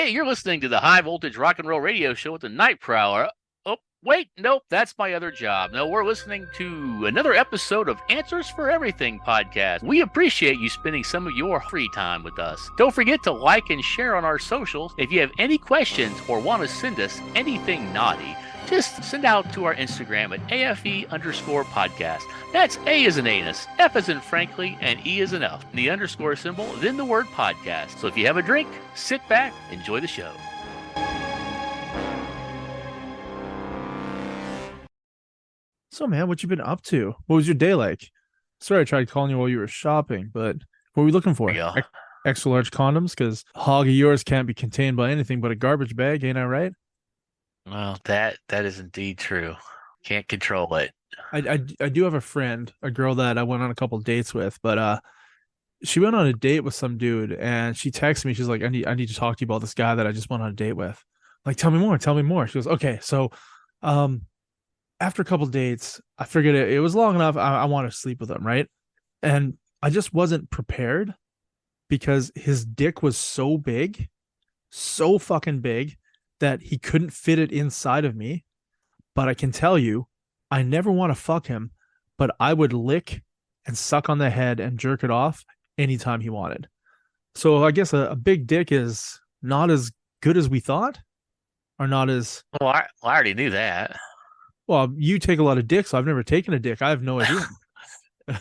Hey, you're listening to the High Voltage Rock and Roll Radio Show with the Night Prowler. Oh, wait, nope, that's my other job. No, we're listening to another episode of Answers for Everything podcast. We appreciate you spending some of your free time with us. Don't forget to like and share on our socials. If you have any questions or want to send us anything naughty, just send out to our Instagram at AFE_podcast. That's A as in anus, F as in frankly, and E as in elf. The underscore symbol, then the word podcast. So if you have a drink, sit back, enjoy the show. So, man, what you been up to? What was your day like? Sorry, I tried calling you while you were shopping, but what were we looking for? Yeah. Extra large condoms? Because hog of yours can't be contained by anything but a garbage bag, ain't I right? Well, that is indeed true. Can't control it. I do have a friend, a girl that I went on a couple dates with, but she went on a date with some dude, and she texted me. She's like, I need to talk to you about this guy that I just went on a date with. Like, tell me more. Tell me more. She goes, okay, so, after a couple dates, I figured it was long enough. I want to sleep with him, right? And I just wasn't prepared because his dick was so big, so fucking big, that he couldn't fit it inside of me. But I can tell you, I never want to fuck him, but I would lick and suck on the head and jerk it off anytime he wanted. So I guess a big dick is not as good as we thought, or not as... Well, I already knew that. Well, you take a lot of dicks. So I've never taken a dick. I have no idea.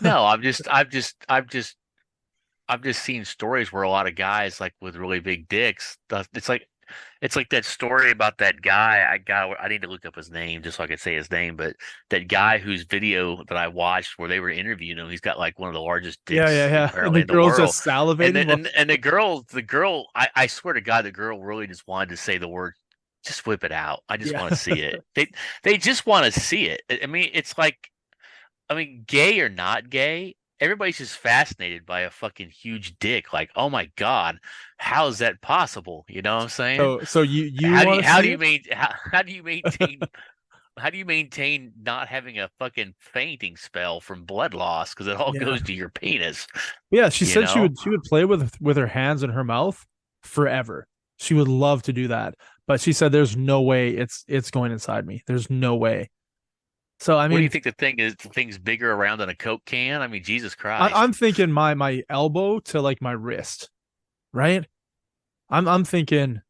No, I've just seen stories where a lot of guys like with really big dicks. It's like that story about that guy. I need to look up his name just so I could say his name. But that guy whose video that I watched where they were interviewing him, he's got like one of the largest dicks And the girl's just salivating. And the girl, I swear to God, the girl really just wanted to say the word. Just whip it out. I just want to see it. They just want to see it. I mean, it's like, gay or not gay, everybody's just fascinated by a fucking huge dick. Like, oh my God, how is that possible? You know what I'm saying? So how do you maintain not having a fucking fainting spell from blood loss because it all goes to your penis? Yeah, she said she would play with her hands in her mouth forever. She would love to do that. But she said, "There's no way it's going inside me. There's no way." So I mean, what do you think the thing is? The thing's bigger around than a Coke can. I mean, Jesus Christ! I'm thinking my elbow to like my wrist, right? I'm thinking,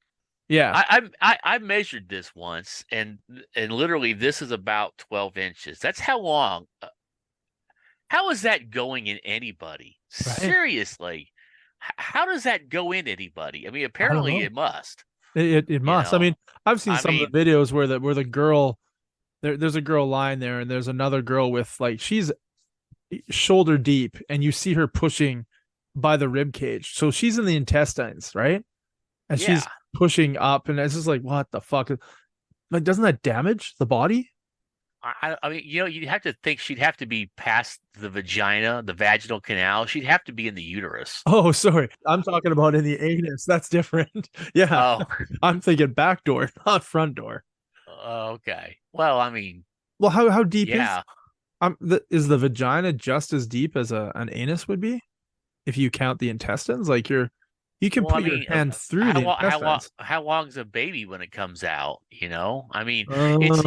yeah. I measured this once, and literally this is about 12 inches. That's how long. How is that going in anybody? Right? Seriously, how does that go in anybody? I mean, apparently it must. It must. I mean, I've seen some of the videos where the girl, there's a girl lying there, and there's another girl with like she's shoulder deep, and you see her pushing by the rib cage, so she's in the intestines, right? And she's pushing up, and it's just like, what the fuck? Like, doesn't that damage the body? I mean, you'd have to think she'd have to be past the vagina, the vaginal canal. She'd have to be in the uterus. Oh, sorry. I'm talking about in the anus. That's different. Yeah. Oh. I'm thinking back door, not front door. Okay. Well, I mean. Well, how deep is the vagina just as deep as an anus would be? If you count the intestines, like you can put your hand through the intestines. How long's a baby when it comes out? I mean, it's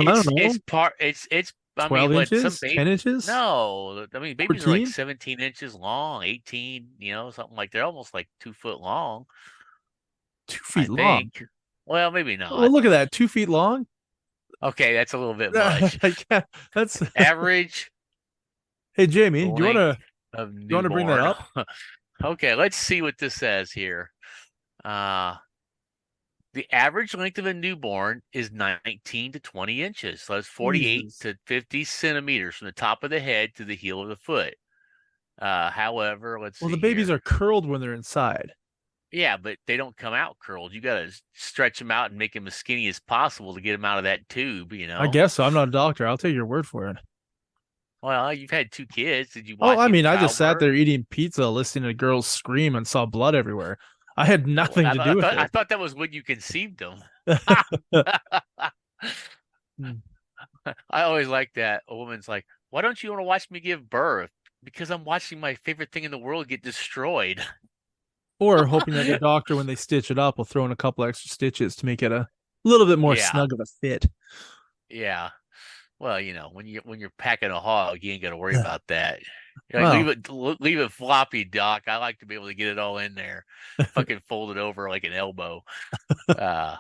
12 inches, 10 inches. No, I mean babies 14? Are like 17 inches long, 18. Something like they're almost like 2 foot long. 2 feet long. Well, maybe not. Well, look at that, 2 feet long. Okay, that's a little bit much. That's average. Hey, Jamie, do you want to bring that up? Okay, let's see what this says here. The average length of a newborn is 19 to 20 inches. So that's 48 to 50 centimeters from the top of the head to the heel of the foot. However, the babies are curled when they're inside. Yeah, but they don't come out curled. You got to stretch them out and make them as skinny as possible to get them out of that tube, I guess so. I'm not a doctor. I'll take your word for it. Well, you've had 2 kids. Did you watch I just sat there eating pizza, listening to girls scream, and saw blood everywhere. I had nothing to do with it. I thought that was when you conceived them. I always like that. A woman's like, why don't you want to watch me give birth? Because I'm watching my favorite thing in the world get destroyed. Or hoping that the doctor, when they stitch it up, will throw in a couple extra stitches to make it a little bit more Yeah, snug of a fit. yeah. Well, when you're packing a hog, you ain't got to worry about that. You're like, Well, leave it floppy, Doc. I like to be able to get it all in there, fucking fold it over like an elbow. Uh,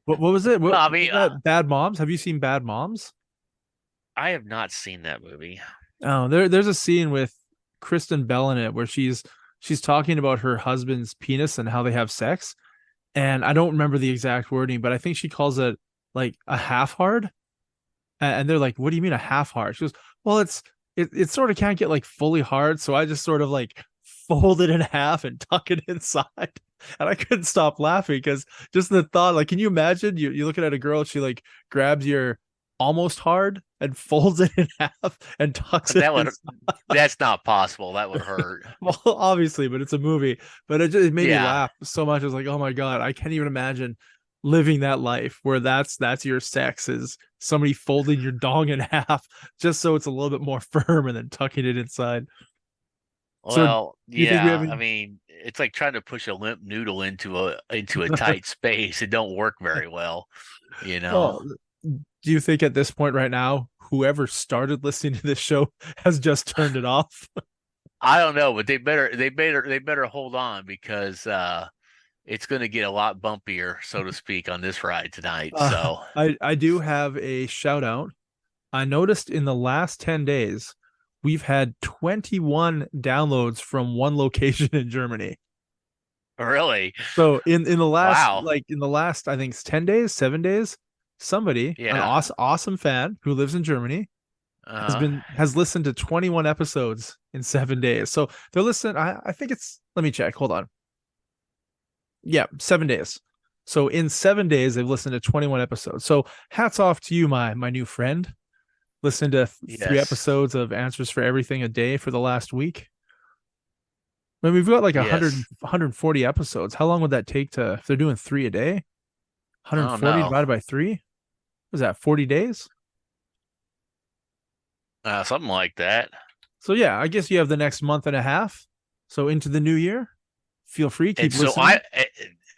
what was it? well, What I was mean, that? Bad Moms? Have you seen Bad Moms? I have not seen that movie. Oh, there's a scene with Kristen Bell in it where she's talking about her husband's penis and how they have sex. And I don't remember the exact wording, but I think she calls it like a half hard. And they're like, "What do you mean a half hard?" She goes, "Well, it sort of can't get like fully hard, so I just sort of like fold it in half and tuck it inside." And I couldn't stop laughing because just the thought, like, can you imagine you looking at a girl, she like grabs your almost hard and folds it in half and tucks it That would inside. that's not possible. That would hurt. Well, obviously, but it's a movie. But it made me Yeah. laugh so much. I was like, oh my god, I can't even imagine living that life where that's your sex is somebody folding your dong in half just so it's a little bit more firm and then tucking it inside. So, do Well, you think we have yeah. I any? mean, it's like trying to push a limp noodle into a tight space. It don't work very well, you know. Well, do you think at this point right now, whoever started listening to this show has just turned it off? I don't know, but they better hold on because it's going to get a lot bumpier, so to speak, on this ride tonight. So, I do have a shout out. I noticed in the last 10 days, we've had 21 downloads from one location in Germany. really, So in the last wow. I think it's 10 days, 7 days, somebody, an Yeah. awesome fan who lives in Germany Uh-huh. has listened to 21 episodes in 7 days. So they're listening. I think it's, let me check. Hold on. Yeah, 7 days. So in 7 days, they've listened to 21 episodes. So hats off to you, my new friend. Listen to three Yes. episodes of Answers for Everything a day for the last week. I mean, we've got like Yes. 140 episodes. How long would that take to, if they're doing three a day? I don't 140 know. divided by three? Was that 40 days? Something like that. So yeah, I guess you have the next month and a half. So into the new year, feel free, And keep so listening.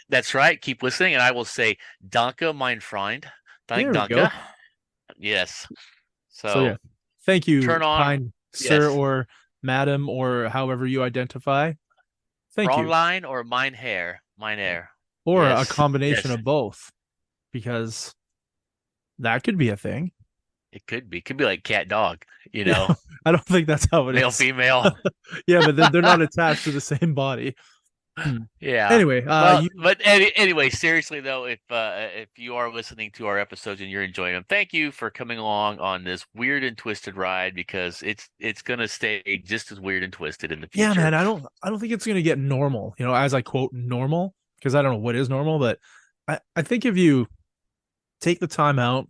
that's right. Keep listening, and I will say, Danke, mein Freund. There we go. Danke. Yes. So yeah, So thank you, turn on. kind sir Yes. or madam or however you identify. Thank you. Fraulein or mein Herr? Mein Herr. Or a Yes. combination Yes. of both, because that could be a thing. It could be. Could be like cat dog, Yeah, I don't think that's how it male, is. female. Yeah, but they're not attached to the same body. Hmm. Yeah. Anyway, Well, you but anyway, seriously though, if you are listening to our episodes and you're enjoying them, thank you for coming along on this weird and twisted ride because it's gonna stay just as weird and twisted in the yeah, future. man, I don't think it's gonna get normal, as I quote normal, because I don't know what is normal, but I think if you take the time out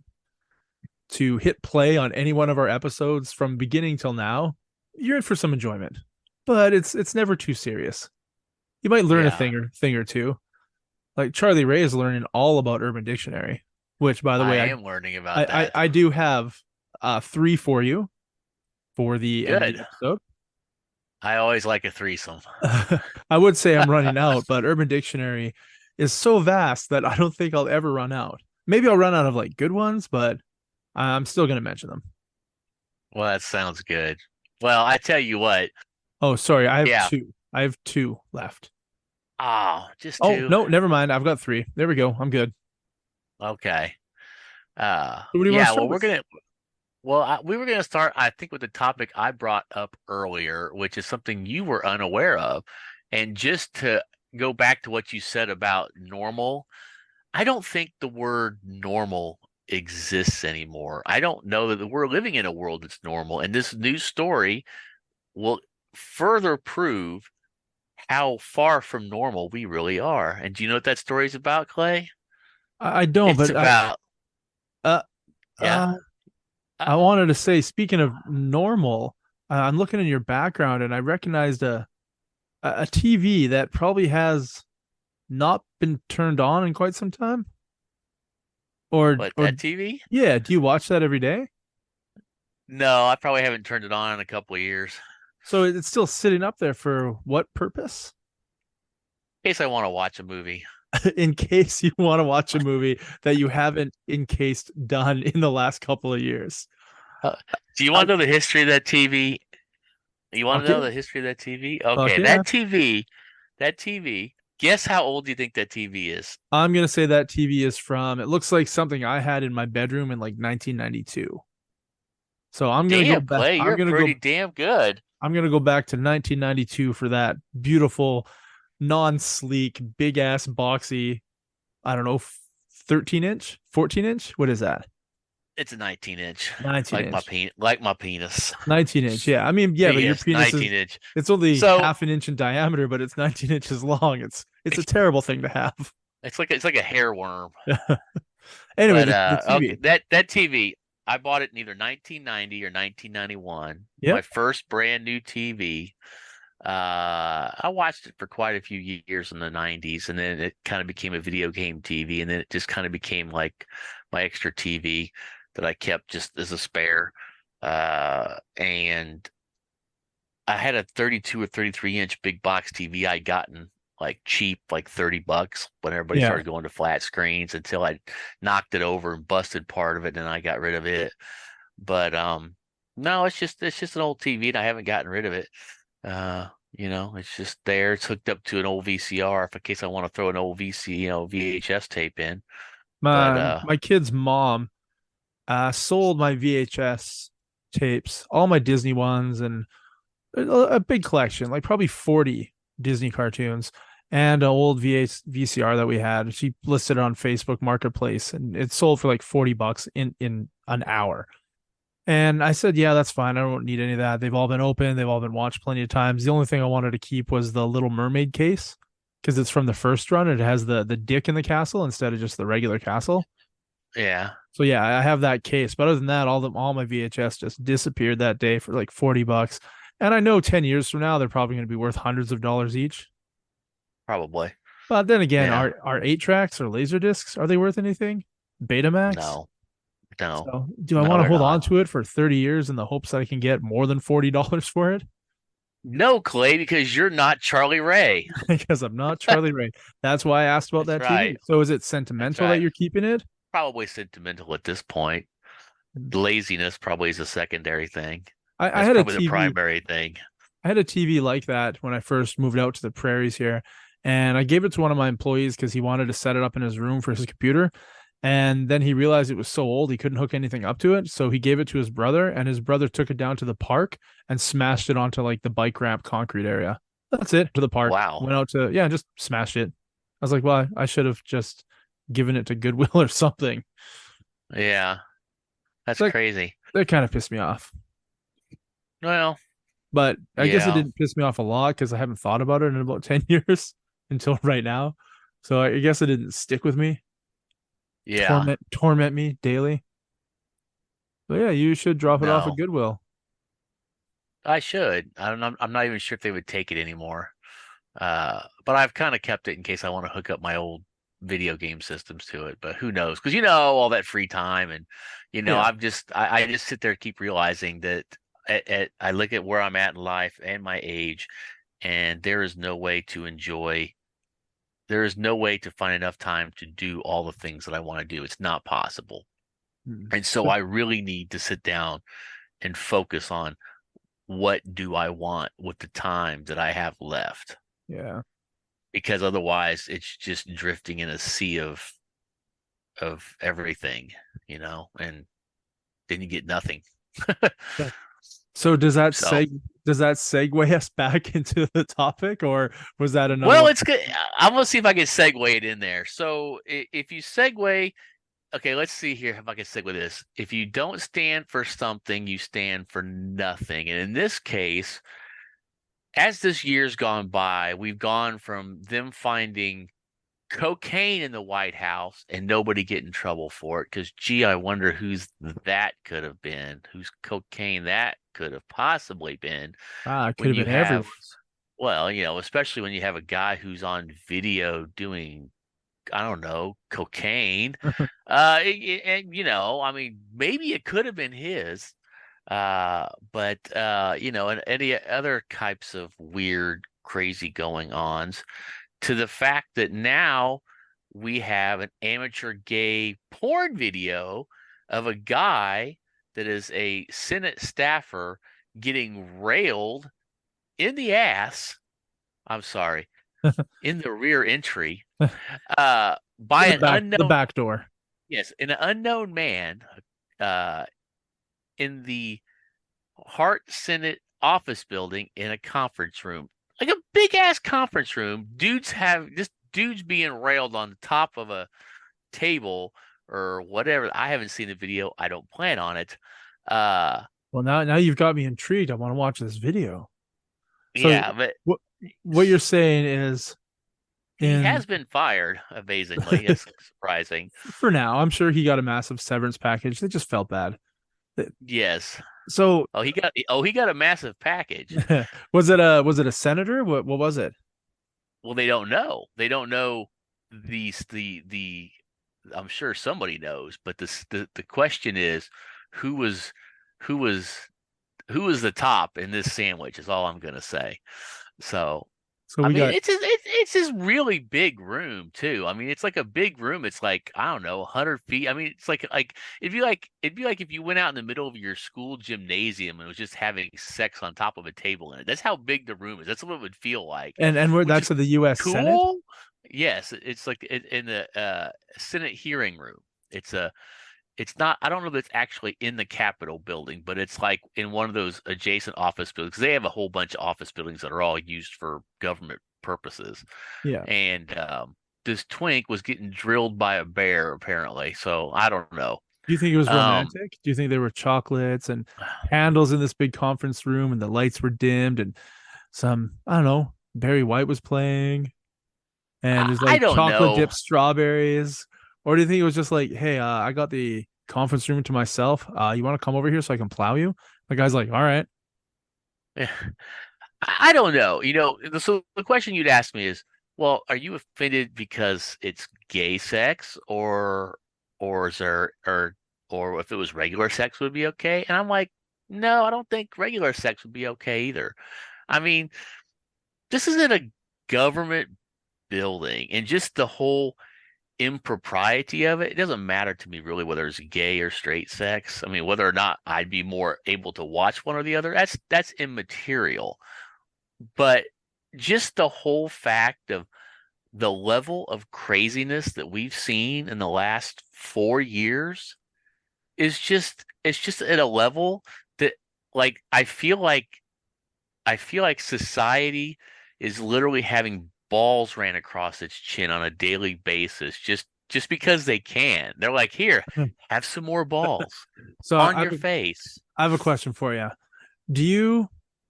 to hit play on any one of our episodes from beginning till now, you're in for some enjoyment. But it's never too serious. You might learn a Yeah, thing or two. Like Charlie Ray is learning all about Urban Dictionary, which by the I way, am learning I about I, that. I do have three for you for the end of the Good. episode. I always like a threesome. I would say I'm running out, but Urban Dictionary is so vast that I don't think I'll ever run out. Maybe I'll run out of like good ones, but I'm still going to mention them. Well, that sounds good. Well, I tell you what. Oh, sorry, I have Yeah. two. I have two left. Oh, just Oh, two. no, never mind. I've got three. There we go. I'm good. Okay. So what do you want to Yeah, start well, with? we were gonna start, I think, with the topic I brought up earlier, which is something you were unaware of. And just to go back to what you said about normal, I don't think the word normal exists anymore. I don't know that we're living in a world that's normal. And this new story will further prove how far from normal we really are. And do you know what that story's about, Clay? I don't, It's but I about, uh yeah. uh Uh, I wanted to say, speaking of normal, I'm looking in your background and I recognized a TV that probably has not been turned on in quite some time. what, Or that TV? yeah, do you watch that every day? No, I probably haven't turned it on in a couple of years. So it's still sitting up there for what purpose? In case I want to watch a movie. In case you want to watch a movie that you haven't encased done in the last couple of years. Uh, do you I, want to know the history of that TV? You want fuck to know yeah. the history of that TV? Fuck Okay, yeah. that TV. Guess how old do you think that TV is? I'm gonna say that TV is from. It looks like something I had in my bedroom in like 1992. So I'm gonna go Damn, back. Clay, you're pretty damn good. I'm gonna go back to 1992 for that beautiful, non-sleek, big ass, boxy. I don't know, 13 inch, 14 inch. What is that? It's a 19 inch, 19 like my inch. penis, like my penis. 19 inch. Yeah. I mean, yeah, but your Biggest penis is 19 inch. it's only So half an inch in diameter, but it's 19 inches long. It's a terrible thing to have. it's like a hair worm. Anyway, But the okay, TV. that TV, I bought it in either 1990 or 1991. My Yep. first brand new TV. I watched it for quite a few years in the 90s, and then it kind of became a video game TV, and then it just kind of became like my extra TV that I kept just as a spare. And I had a 32 or 33 inch big box TV I'd gotten like cheap, like $30 when everybody Yeah. started going to flat screens until I knocked it over and busted part of it, and I got rid of it. But no, it's just an old TV, and I haven't gotten rid of it. It's just there. It's hooked up to an old VCR if in case I want to throw an old VHS tape in. But My kid's mom sold my VHS tapes, all my Disney ones, and a big collection, like probably 40 Disney cartoons and an old VCR that we had. She listed it on Facebook Marketplace, and it sold for like $40 in an hour. And I said, yeah, that's fine. I don't need any of that. They've all been open. They've all been watched plenty of times. The only thing I wanted to keep was the Little Mermaid case because it's from the first run. It has the dick in the castle instead of just the regular castle. yeah, So yeah, I have that case. But other than that, all my VHS just disappeared that day for like $40. And I know 10 years from now they're probably going to be worth hundreds of dollars each. probably. But then again, Yeah. are 8 tracks or laser discs, are they worth anything? Betamax? No, no, So do I no, want to they're hold not. on to it for 30 years in the hopes that I can get more than $40 for it? No, Clay, because you're not Charlie Ray. Because I'm not Charlie Ray. That's why I asked about That's that TV. right. So is it That's sentimental that right. you're keeping it? Probably sentimental at this point. Laziness probably is a secondary thing. I That's had a probably the TV. primary thing. I had a TV like that when I first moved out to the prairies here. And I gave it to one of my employees because he wanted to set it up in his room for his computer. And then he realized it was so old he couldn't hook anything up to it. So he gave it to his brother, and his brother took it down to the park and smashed it onto like the bike ramp concrete area. That's it, to the park. Wow. Went out to, yeah, just smashed it. I was like, well, I should have just given it to Goodwill or something. Yeah, that's Like, crazy. that kind of pissed me off. Well, But I guess it yeah, didn't piss me off a lot because I haven't thought about it in about 10 years until right now. So I guess it didn't stick with me, yeah. torment me daily. So yeah, you should drop it off at No, Goodwill. I should. I'm not even sure if they would take it anymore. But I've kind of kept it in case I want to hook up my old video game systems to it. But who knows? Because all that free time, and Yeah. I just sit there and keep realizing that I look at where I'm at in life and my age, and there is no way to enjoy. There is no way to find enough time to do all the things that I want to do. It's not possible. Mm. And so I really need to sit down and focus on what do I want with the time that I have left, Yeah. because otherwise it's just drifting in a sea of everything, and then you get nothing. So does that So, segue us back into the topic, or was that another well, one? it's good. I'm gonna see if I can segue it in there. So if you segue, okay, let's see here if I can segue this. If you don't stand for something, you stand for nothing. And in this case, as this year's gone by, we've gone from them finding cocaine in the White House and nobody get in trouble for it, because gee, I wonder whose that could have been, whose cocaine that could have possibly been. It could When have you been have, everyone's. well, especially when you have a guy who's on video doing, I don't know, cocaine. And I mean, maybe it could have been his. And any other types of weird, crazy going ons. to the fact that now we have an amateur gay porn video of a guy that is a Senate staffer getting railed in the ass. I'm sorry, in the rear entry, by the back door. Yes, an unknown man, in the Hart Senate office building in a conference room, like a big ass conference room. Dudes being railed on the top of a table or whatever. I haven't seen the video. I don't plan on it. Well, now you've got me intrigued. I want to watch this video. So yeah, but what you're saying is he has been fired, amazingly. It's surprising. For now, I'm sure he got a massive severance package. They just felt bad. Yes. So he got a massive package. Was it a senator? What was it? Well, they don't know. They don't know the I'm sure somebody knows, but the question is who was the top in this sandwich is all I'm gonna say. So it's this really big room too. I mean, it's like a big room. It's like, I don't know, 100 feet. I mean, it's like it'd be like if you went out in the middle of your school gymnasium and was just having sex on top of a table in it. That's how big the room is. That's what it would feel like. And that's at the U.S. cool? Senate. Yes, it's like in the Senate hearing room. It's not, I don't know if it's actually in the Capitol building, but it's like in one of those adjacent office buildings. They have a whole bunch of office buildings that are all used for government purposes. Yeah. And this twink was getting drilled by a bear, apparently. So I don't know. Do you think it was romantic? Do you think there were chocolates and candles in this big conference room and the lights were dimmed and some, I don't know, Barry White was playing and there's like chocolate dipped strawberries? Or do you think it was just like, hey, I got the conference room to myself. You want to come over here so I can plow you? The guy's like, all right. Yeah. I don't know. So the question you'd ask me is, well, are you offended because it's gay sex or is there, or if it was regular sex would be okay? And I'm like, no, I don't think regular sex would be okay either. I mean, this isn't a government building, and just the whole impropriety of it doesn't matter to me really whether it's gay or straight sex. I mean, whether or not I'd be more able to watch one or the other, that's immaterial. But just the whole fact of the level of craziness that we've seen in the last 4 years is just, it's just at a level that, like, I feel like society is literally having balls ran across its chin on a daily basis just because they can. They're like, here, have some more balls on your face. I have a question for you.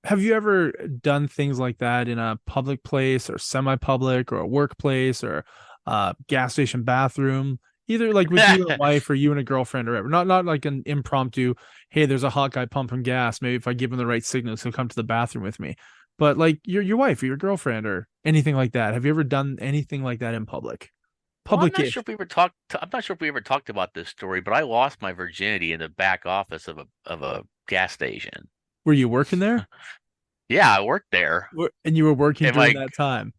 Have you ever done things like that in a public place or semi-public or a workplace or a gas station bathroom, either like with you and a wife or you and a girlfriend or whatever? Not like an impromptu, hey, there's a hot guy pumping gas. Maybe if I give him the right signals, he'll come to the bathroom with me. But like your wife or your girlfriend or anything like that. Have you ever done anything like that in public? Well, I'm not sure if we ever talked about this story, but I lost my virginity in the back office of a gas station. Were you working there? Yeah, I worked there. And you were working during that time?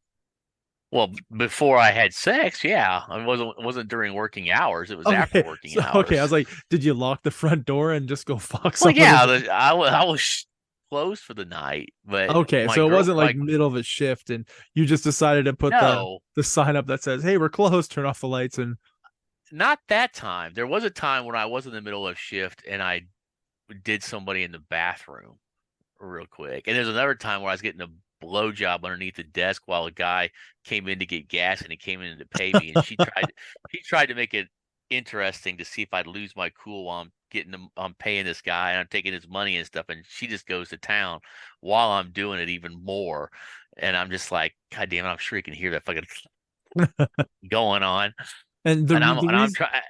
Well, before I had sex, yeah. It wasn't during working hours. It was after working hours. Okay, I was like, did you lock the front door and just go fuck somebody? Well, yeah, I was closed for the night, but okay, so it wasn't like middle of a shift and you just decided to put the sign up that says, hey, we're closed, turn off the lights. And not that time. There was a time when I was in the middle of shift and I did somebody in the bathroom real quick, and there's another time where I was getting a blowjob underneath the desk while a guy came in to get gas, and he came in to pay me, and he tried to make it interesting to see if I'd lose my cool while I'm paying this guy and I'm taking his money and stuff, and she just goes to town while I'm doing it even more, and I'm just like, God damn it, I'm sure you can hear that fucking going on. And I'm trying.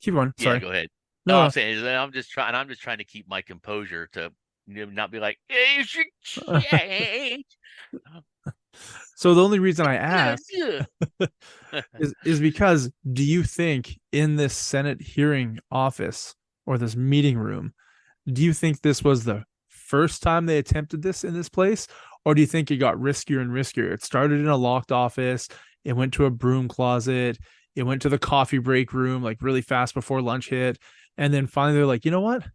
Keep on. Sorry. Yeah, go ahead. No, I'm saying I'm just trying to keep my composure to not be like, hey, you should change. So the only reason I ask is because, do you think in this Senate hearing office or this meeting room, do you think this was the first time they attempted this in this place, Or do you think it got riskier and riskier? It started in a locked office, it went to a broom closet, it went to the coffee break room, like really fast before lunch hit. And then finally they're like, you know what?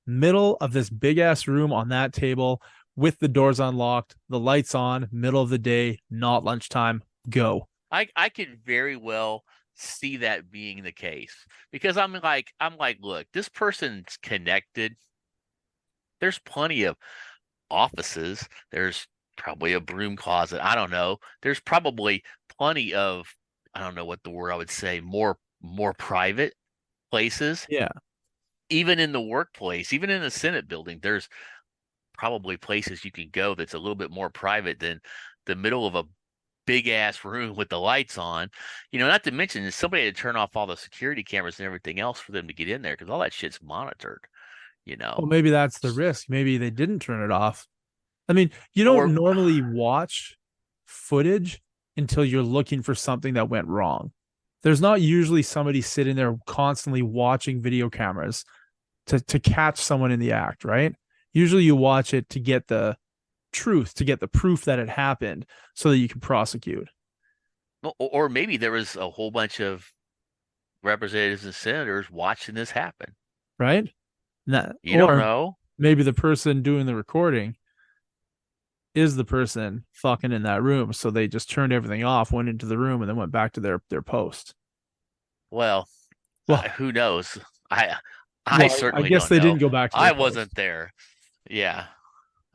Middle of this big ass room on that table with the doors unlocked, the lights on, middle of the day, not lunchtime, go. I could very well see that being the case because I'm like, look, this person's connected. There's plenty of offices. There's probably a broom closet. I don't know. There's probably plenty of, I don't know what the word I would say, more private places. Yeah. Even in the workplace, even in the Senate building, there's probably places you can go that's a little bit more private than the middle of a big ass room with the lights on. Not to mention somebody had to turn off all the security cameras and everything else for them to get in there because all that shit's monitored. Well, maybe that's the risk. Maybe they didn't turn it off. I mean, you don't normally watch footage until you're looking for something that went wrong. There's not usually somebody sitting there constantly watching video cameras to catch someone in the act, right? Usually you watch it to get the truth, to get the proof that it happened so that you can prosecute. Or maybe there was a whole bunch of representatives and senators watching this happen. Right? You don't know. Maybe the person doing the recording is the person fucking in that room. So they just turned everything off, went into the room, and then went back to their post. Well, who knows? I certainly I guess don't they know. didn't go back to their post. wasn't there. Yeah.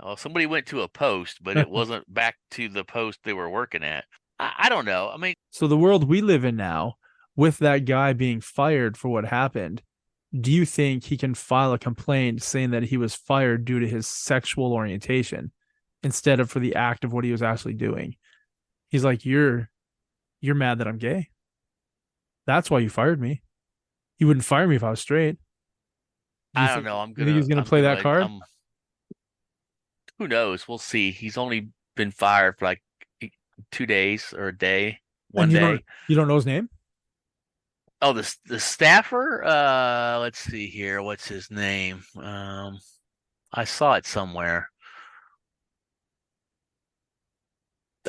Well, somebody went to a post, but it wasn't back to the post they were working at. I don't know. I mean, so the world we live in now, with that guy being fired for what happened, do you think he can file a complaint saying that he was fired due to his sexual orientation instead of for the act of what he was actually doing? He's like, you're mad that I'm gay. That's why you fired me. You wouldn't fire me if I was straight. I don't know. You think he's gonna play that card? Who knows? We'll see. He's only been fired for like 2 days or a day, one day. You don't know his name? Oh, the staffer. Let's see here. What's his name? I saw it somewhere.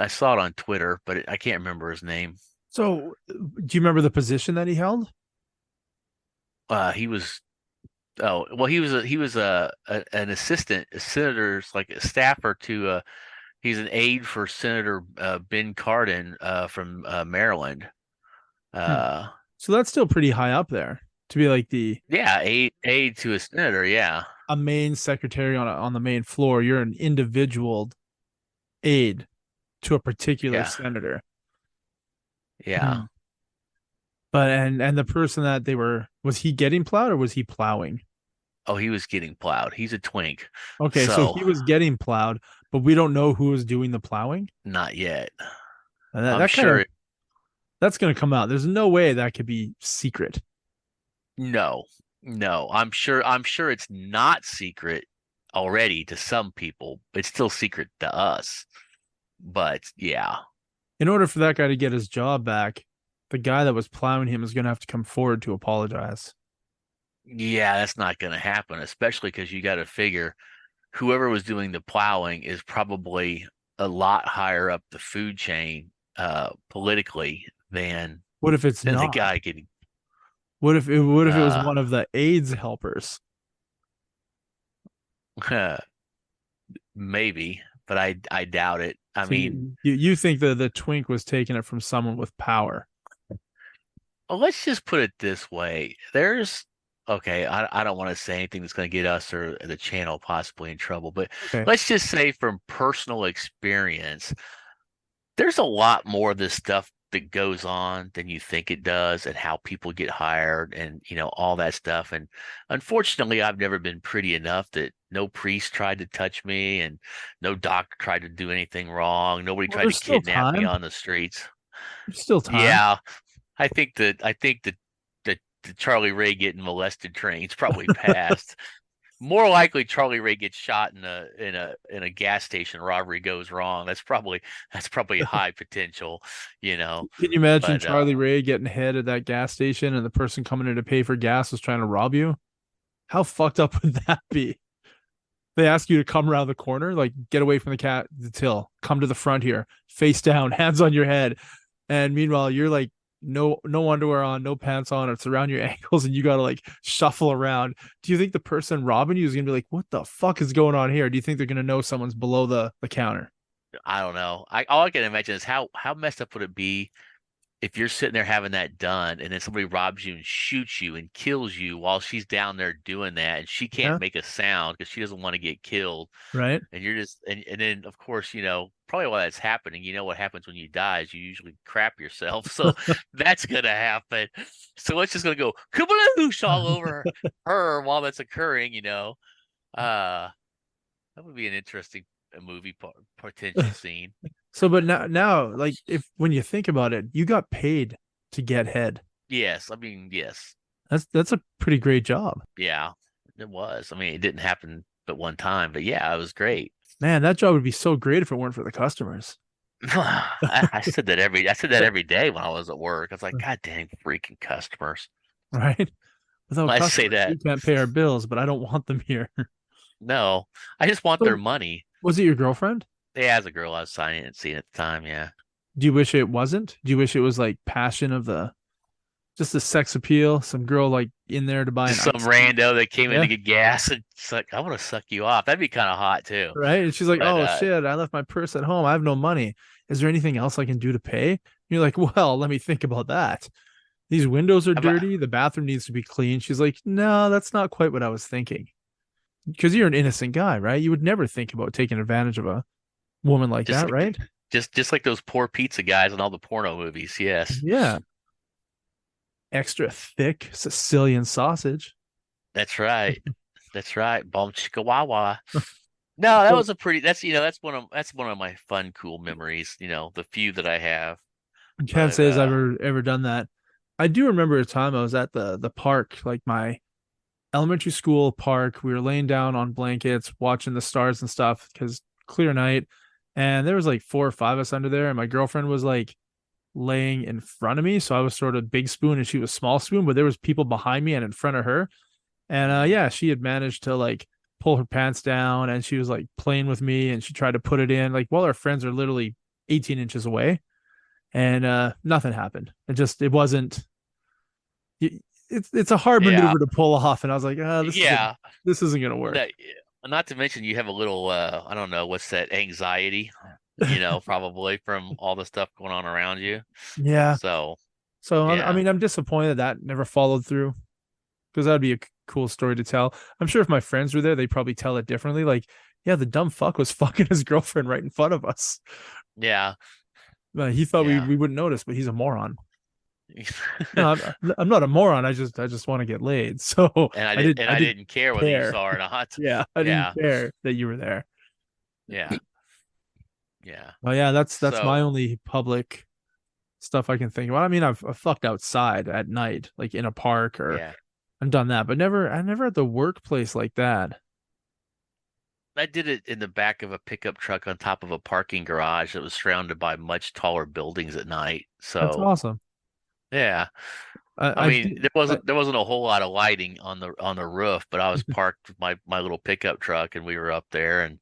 I saw it on Twitter, but I can't remember his name. So, do you remember the position that he held? He was. Oh, well, he was an assistant, a senator's like a staffer to. He's an aide for Senator Ben Cardin from Maryland. So that's still pretty high up there to be like aide to a senator. Yeah, a main secretary on the main floor. You're an individual aide to a particular senator. Yeah. But and the person that was he getting plowed or was he plowing? Oh, he was getting plowed. He's a twink. Okay, so he was getting plowed, but we don't know who was doing the plowing? Not yet. I'm sure that's going to come out. There's no way that could be secret. No. I'm sure it's not secret already to some people. It's still secret to us. But yeah. In order for that guy to get his job back, the guy that was plowing him is going to have to come forward to apologize. Yeah, that's not going to happen, especially because you got to figure whoever was doing the plowing is probably a lot higher up the food chain politically than what if it's not the guy getting. What if it was one of the AIDS helpers? Maybe, but I doubt it. I mean, you think that the twink was taking it from someone with power? Well, let's just put it this way. I don't want to say anything that's going to get us or the channel possibly in trouble, but let's just say from personal experience, there's a lot more of this stuff that goes on than you think it does and how people get hired and, all that stuff. And unfortunately, I've never been pretty enough that no priest tried to touch me and no doctor tried to do anything wrong. Nobody tried to kidnap me on the streets. There's still time. Yeah. I think that the Charlie Ray getting molested train's probably passed. More likely, Charlie Ray gets shot in a gas station robbery goes wrong. That's probably high potential, Can you imagine Charlie Ray getting hit at that gas station and the person coming in to pay for gas was trying to rob you? How fucked up would that be? They ask you to come around the corner, like get away from the till, come to the front here, face down, hands on your head. And meanwhile, you're like no underwear on, no pants on, it's around your ankles, and you gotta like shuffle around. Do you think the person robbing you is gonna be like, what the fuck is going on here? Do you think they're gonna know someone's below the counter? I don't know. All I can imagine is how messed up would it be if you're sitting there having that done and then somebody robs you and shoots you and kills you while she's down there doing that and she can't Yeah, make a sound because she doesn't want to get killed. right. And you're just and then of course, probably while that's happening, what happens when you die is you usually crap yourself. So that's gonna happen. So it's just gonna go kabloosh all over her while that's occurring. Uh that would be an interesting movie potential scene. So, but now, like, if when you think about it, you got paid to get head. Yes, I mean, yes. That's a pretty great job. Yeah, it was. I mean, it didn't happen but one time, but yeah, it was great. Man, that job would be so great if it weren't for the customers. I said that every day when I was at work. I was like, God dang freaking customers. Right? Without I customers, say that. we can't pay our bills, but I don't want them here. No, I just want So, their money. was it your girlfriend? Yeah, as a girl I was signing and seeing at the time, yeah. Do you wish it wasn't? Do you wish it was like passion of just the sex appeal? Some girl like in there to buy Just an some ice rando that came in Yeah. to get gas and it's like, I want to suck you off. That'd be kind of hot too. right? And she's like, But "Oh shit, I left my purse at home. I have no money. Is there anything else I can do to pay?" And you're like, "Well, let me think about that. These windows are how about dirty. The bathroom needs to be clean." She's like, "No, that's not quite what I was thinking." Because you're an innocent guy, right? You would never think about taking advantage of a woman like just that, right? just like those poor pizza guys in all the porno movies, yes. Yeah. Extra thick Sicilian sausage. That's right. That's right. Bom chicka wawa. No, that So was a pretty. That's one of my fun, cool memories. The few that I have. I can't But say as I've ever done that. I do remember a time I was at the park, like my elementary school park. We were laying down on blankets, watching the stars and stuff because clear night. And there was like 4 or 5 of us under there, and my girlfriend was like laying in front of me. So I was sort of big spoon and she was small spoon, but there was people behind me and in front of her. And yeah, she had managed to like pull her pants down and she was like playing with me and she tried to put it in like while our friends are literally 18 inches away. And nothing happened. It wasn't it's a hard yeah, maneuver to pull off. And I was like, yeah. this isn't gonna work. Not to mention you have a little. I don't know what's that anxiety. Probably from all the stuff going on around you. Yeah. So So I yeah, mean, I'm disappointed that never followed through because that'd be a cool story to tell. I'm sure if my friends were there, they'd probably tell it differently. Like, yeah, the dumb fuck was fucking his girlfriend right in front of us. yeah, He thought yeah. we wouldn't notice, but he's a moron. No, I'm not a moron. I just want to get laid. So And I I didn't didn't care whether you care. saw or not. Yeah, I Yeah, didn't care that you were there. yeah, yeah. Well, yeah, that's my So only public stuff I can think of. I mean, I've fucked outside at night, like in a park, or yeah, I've done that, but I never at the workplace like that. I did it in the back of a pickup truck on top of a parking garage that was surrounded by much taller buildings at night. That's So awesome. yeah. I I mean, did, there wasn't a whole lot of lighting on the roof, but I was parked with my little pickup truck and we were up there and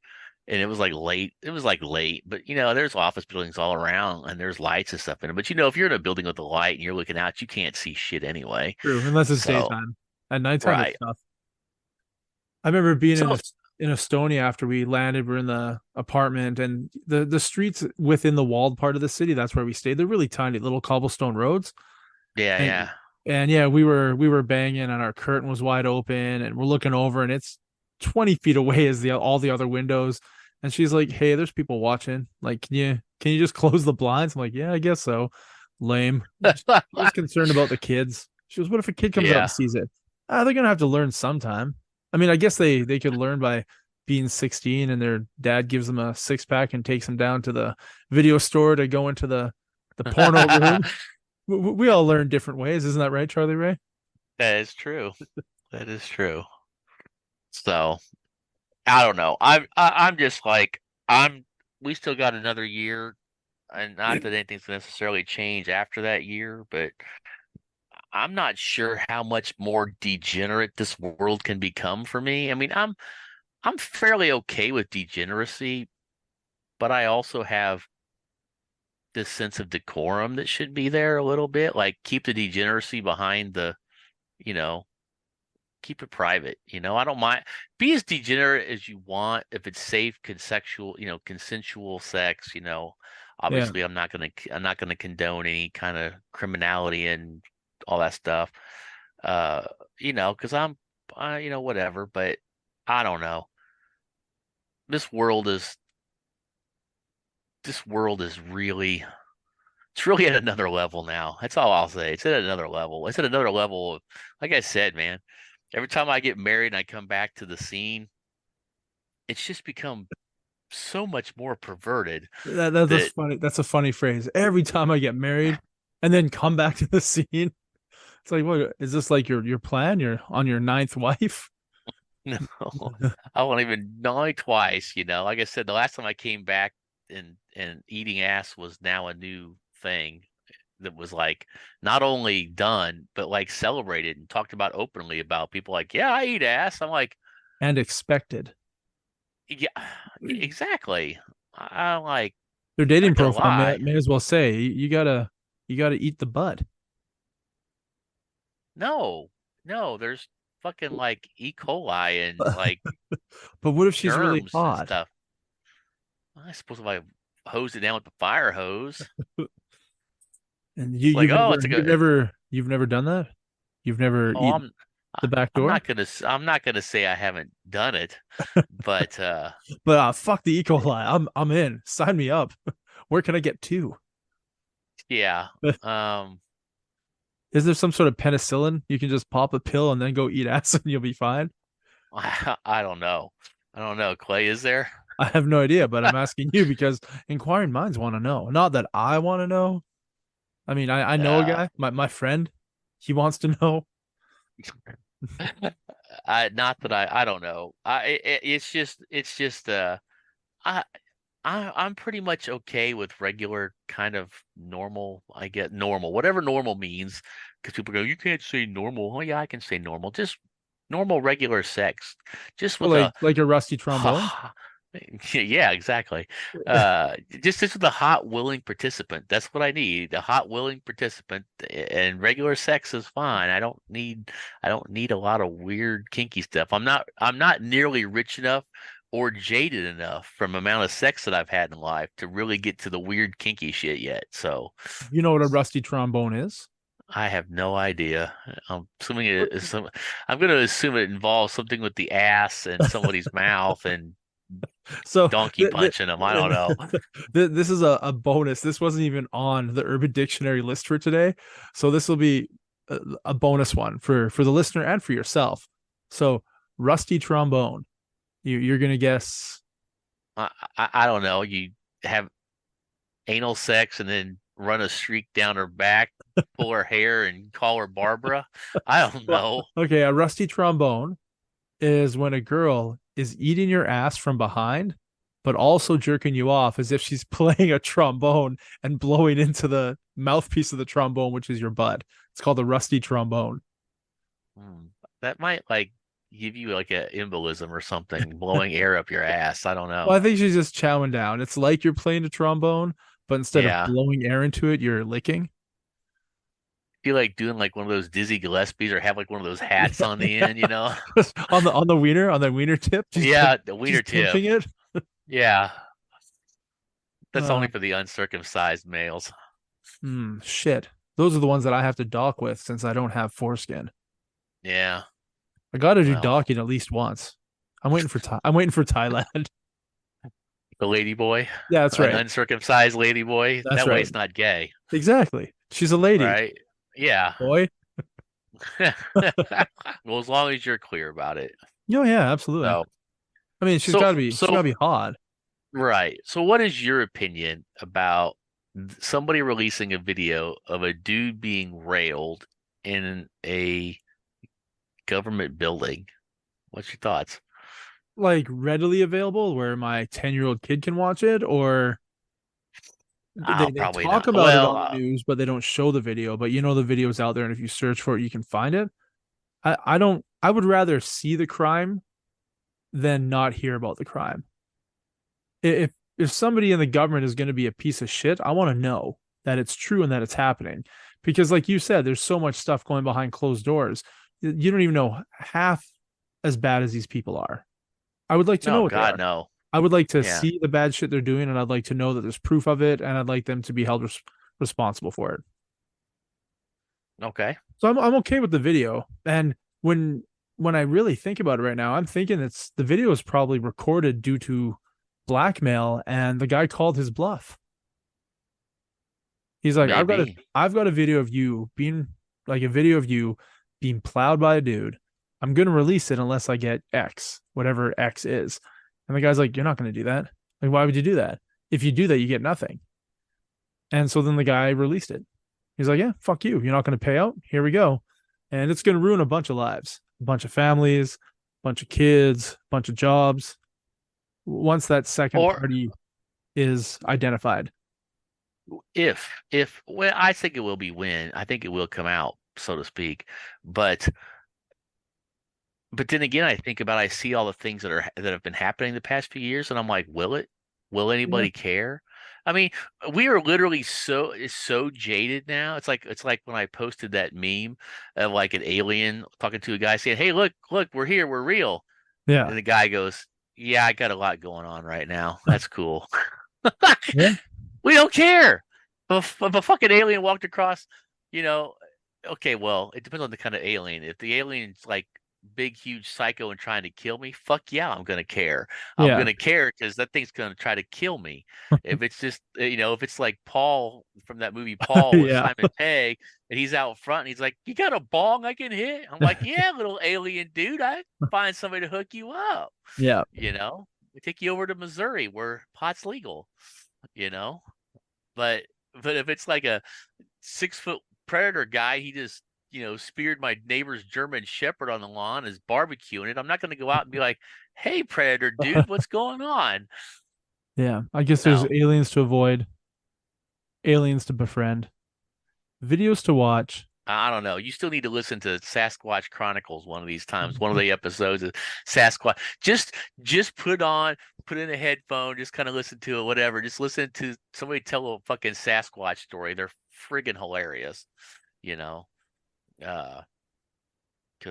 it was like late. It was like late, but there's office buildings all around and there's lights and stuff in it. But if you're in a building with a light and you're looking out, you can't see shit anyway. true, unless it's So daytime. At nighttime, it's right. tough. I remember being So in Estonia after we landed. We're in the apartment, and the streets within the walled part of the city. That's where we stayed. They're really tiny, little cobblestone roads. yeah, And yeah. and yeah, we were banging, and our curtain was wide open, and we're looking over, and it's 20 feet away as the all the other windows. And she's like, "Hey, there's people watching. Like, can you just close the blinds?" I'm like, "Yeah, I guess so." Lame. She was concerned about the kids. She goes, "What if a kid comes out Yeah. and sees it? They're gonna have to learn sometime." I mean, I guess they could learn by being 16 and their dad gives them a 6 pack and takes them down to the video store to go into the porno room. We all learn different ways, isn't that right, Charlie Ray? That is true. That is true. So I don't know. I'm just like we still got another year, and not that anything's necessarily change after that year, but I'm not sure how much more degenerate this world can become for me. I mean, I'm fairly okay with degeneracy, but I also have this sense of decorum that should be there a little bit. Like keep the degeneracy behind the, you know, keep it private. I don't mind. Be as degenerate as you want if it's safe, consensual sex. Yeah. Obviously, I'm not gonna condone any kind of criminality and all that stuff. Uh, because whatever. But I don't know. This world is this world is really it's really at another level now. That's all I'll say. It's at another level. It's at another level of, like I said, man. Every time I get married and I come back to the scene, it's just become so much more perverted That's that funny. That's a funny phrase. Every time I get married and then come back to the scene, it's like, what is this like your plan? You're on your ninth wife? no, I won't even know twice. Like I said, the last time I came back and eating ass was now a new thing that was like not only done but like celebrated and talked about openly about people like, yeah, I eat ass. I'm like, And expected. yeah, exactly. I'm like, Their I'm dating not gonna profile may, lie. may as well say you gotta eat the butt. No, no, there's fucking like E. coli and like But what if she's really germs and hot? stuff. I suppose if I hose it down with the fire hose, And it's like, you've oh, never it's like you've a, never you've never done that? You've never oh, eaten the back I'm door? I'm not gonna say I haven't done it, but But fuck the E. coli. I'm in. Sign me up. Where can I get two? yeah, um, Is there some sort of penicillin? You can just pop a pill and then go eat ass and you'll be fine. I don't know, Clay, is there? I have no idea, but I'm asking you because inquiring minds want to know. Not that I want to know. I mean, I know a Uh, guy, my friend, he wants to know. not that I don't know. It's just I I'm pretty much okay with regular kind of normal. I get normal, whatever normal means, because people go, you can't say normal. Oh yeah, I can say normal. Just normal, regular sex, just Or with a, like a rusty trombone. yeah, exactly. Just with a hot, willing participant. That's what I need. A hot, willing participant, and regular sex is fine. I don't need a lot of weird, kinky stuff. I'm not nearly rich enough or jaded enough from the amount of sex that I've had in life to really get to the weird, kinky shit yet. So You know what a rusty trombone is? I have no idea. I'm assuming it is some. I'm going to assume it involves something with the ass and somebody's mouth and So donkey punching them. I don't know. this is a bonus. This wasn't even on the Urban Dictionary list for today. So this will be a bonus one for the listener and for yourself. So rusty trombone. You're gonna guess. I don't know. You have anal sex and then run a streak down her back, pull her hair, and call her Barbara. I don't Well, know. okay, a rusty trombone is when a girl is eating your ass from behind, but also jerking you off as if she's playing a trombone and blowing into the mouthpiece of the trombone, which is your butt. It's called a rusty trombone. Hmm. That might like give you like a embolism or something, blowing air up your ass. I don't Well, I know. think she's just chowing down. It's like you're playing a trombone, but instead of Yeah. blowing air into it, you're licking. Feel like doing like one of those Dizzy Gillespies or have like one of those hats on the Yeah. end. Just on the wiener tip. Yeah, the wiener She's tip. pimping it. Yeah. That's Uh, only for the uncircumcised males. shit. Those are the ones that I have to dock with since I don't have foreskin. Yeah. I got to do Well, docking at least once. I'm waiting for Thailand. the lady boy, Yeah, that's an right. uncircumcised lady boy. That's That way right. it's not gay, Exactly. She's a lady, right? Yeah. boy. Well, as long as you're clear about it. Oh yeah, absolutely. So, I mean, so, she's gotta so, be hot. right. So, what is your opinion about somebody releasing a video of a dude being railed in a government building? What's your thoughts? Like readily available where my 10-year-old kid can watch it, or Oh, they probably talk not. about it Well, on the news, but they don't show the video. But you know the video's out there, and if you search for it, you can find it. I would rather see the crime than not hear about the crime. If somebody in the government is going to be a piece of shit, I want to know that it's true and that it's happening. Because like you said, there's so much stuff going behind closed doors. You don't even know half as bad as these people are. I would like to know No, what they God, are. no. I would like to Yeah. see the bad shit they're doing, and I'd like to know that there's proof of it, and I'd like them to be held responsible for it. Okay. So I'm okay with the video. And when I really think about it right now, I'm thinking it's the video is probably recorded due to blackmail, and the guy called his bluff. He's like, Maybe. I've got a video of you being like a video of you being plowed by a dude. I'm gonna release it unless I get X, whatever X is. And the guy's like, you're not gonna do that. Like, why would you do that? If you do that, you get nothing. And so then the guy released it. He's like, yeah, fuck you. You're not gonna pay out. Here we go. And it's gonna ruin a bunch of lives, a bunch of families, a bunch of kids, a bunch of jobs. Once that second Or party is identified. well, I think it will be when. I think it will come out, so to speak. But then again, I see all the things that have been happening the past few years, and I'm like, will it? Will Yeah. anybody care? I mean, we are literally so jaded now. It's like when I posted that meme of like an alien talking to a guy saying, "Hey, look, we're here, we're real," Yeah. and the guy goes, "Yeah, I got a lot going on right now. That's cool." Yeah. We don't care. If a fucking alien walked across, you know, okay, well, it depends on the kind of alien. If the alien's like big, huge psycho and trying to kill me, fuck yeah, I'm gonna care. I'm Yeah. gonna care because that thing's gonna try to kill me. If it's just, if it's like Paul from that movie Paul with Yeah. Simon Pegg, and he's out front and he's like, "You got a bong I can hit?" I'm like, "Yeah, little alien dude, I find somebody to hook you up." Yeah. We take you over to Missouri where pot's legal. You know, but if it's like a 6 foot predator guy, he just speared my neighbor's German Shepherd on the lawn, is barbecuing it. I'm not going to go out and be like, "Hey, predator dude, what's going on?" Yeah. I guess there's No, aliens to avoid, aliens to befriend, videos to watch. I don't know. You still need to listen to Sasquatch Chronicles one of these times. One of the episodes of Sasquatch. Just put in a headphone, just kind of listen to it, whatever. Just listen to somebody tell a fucking Sasquatch story. They're friggin' hilarious, you know. Because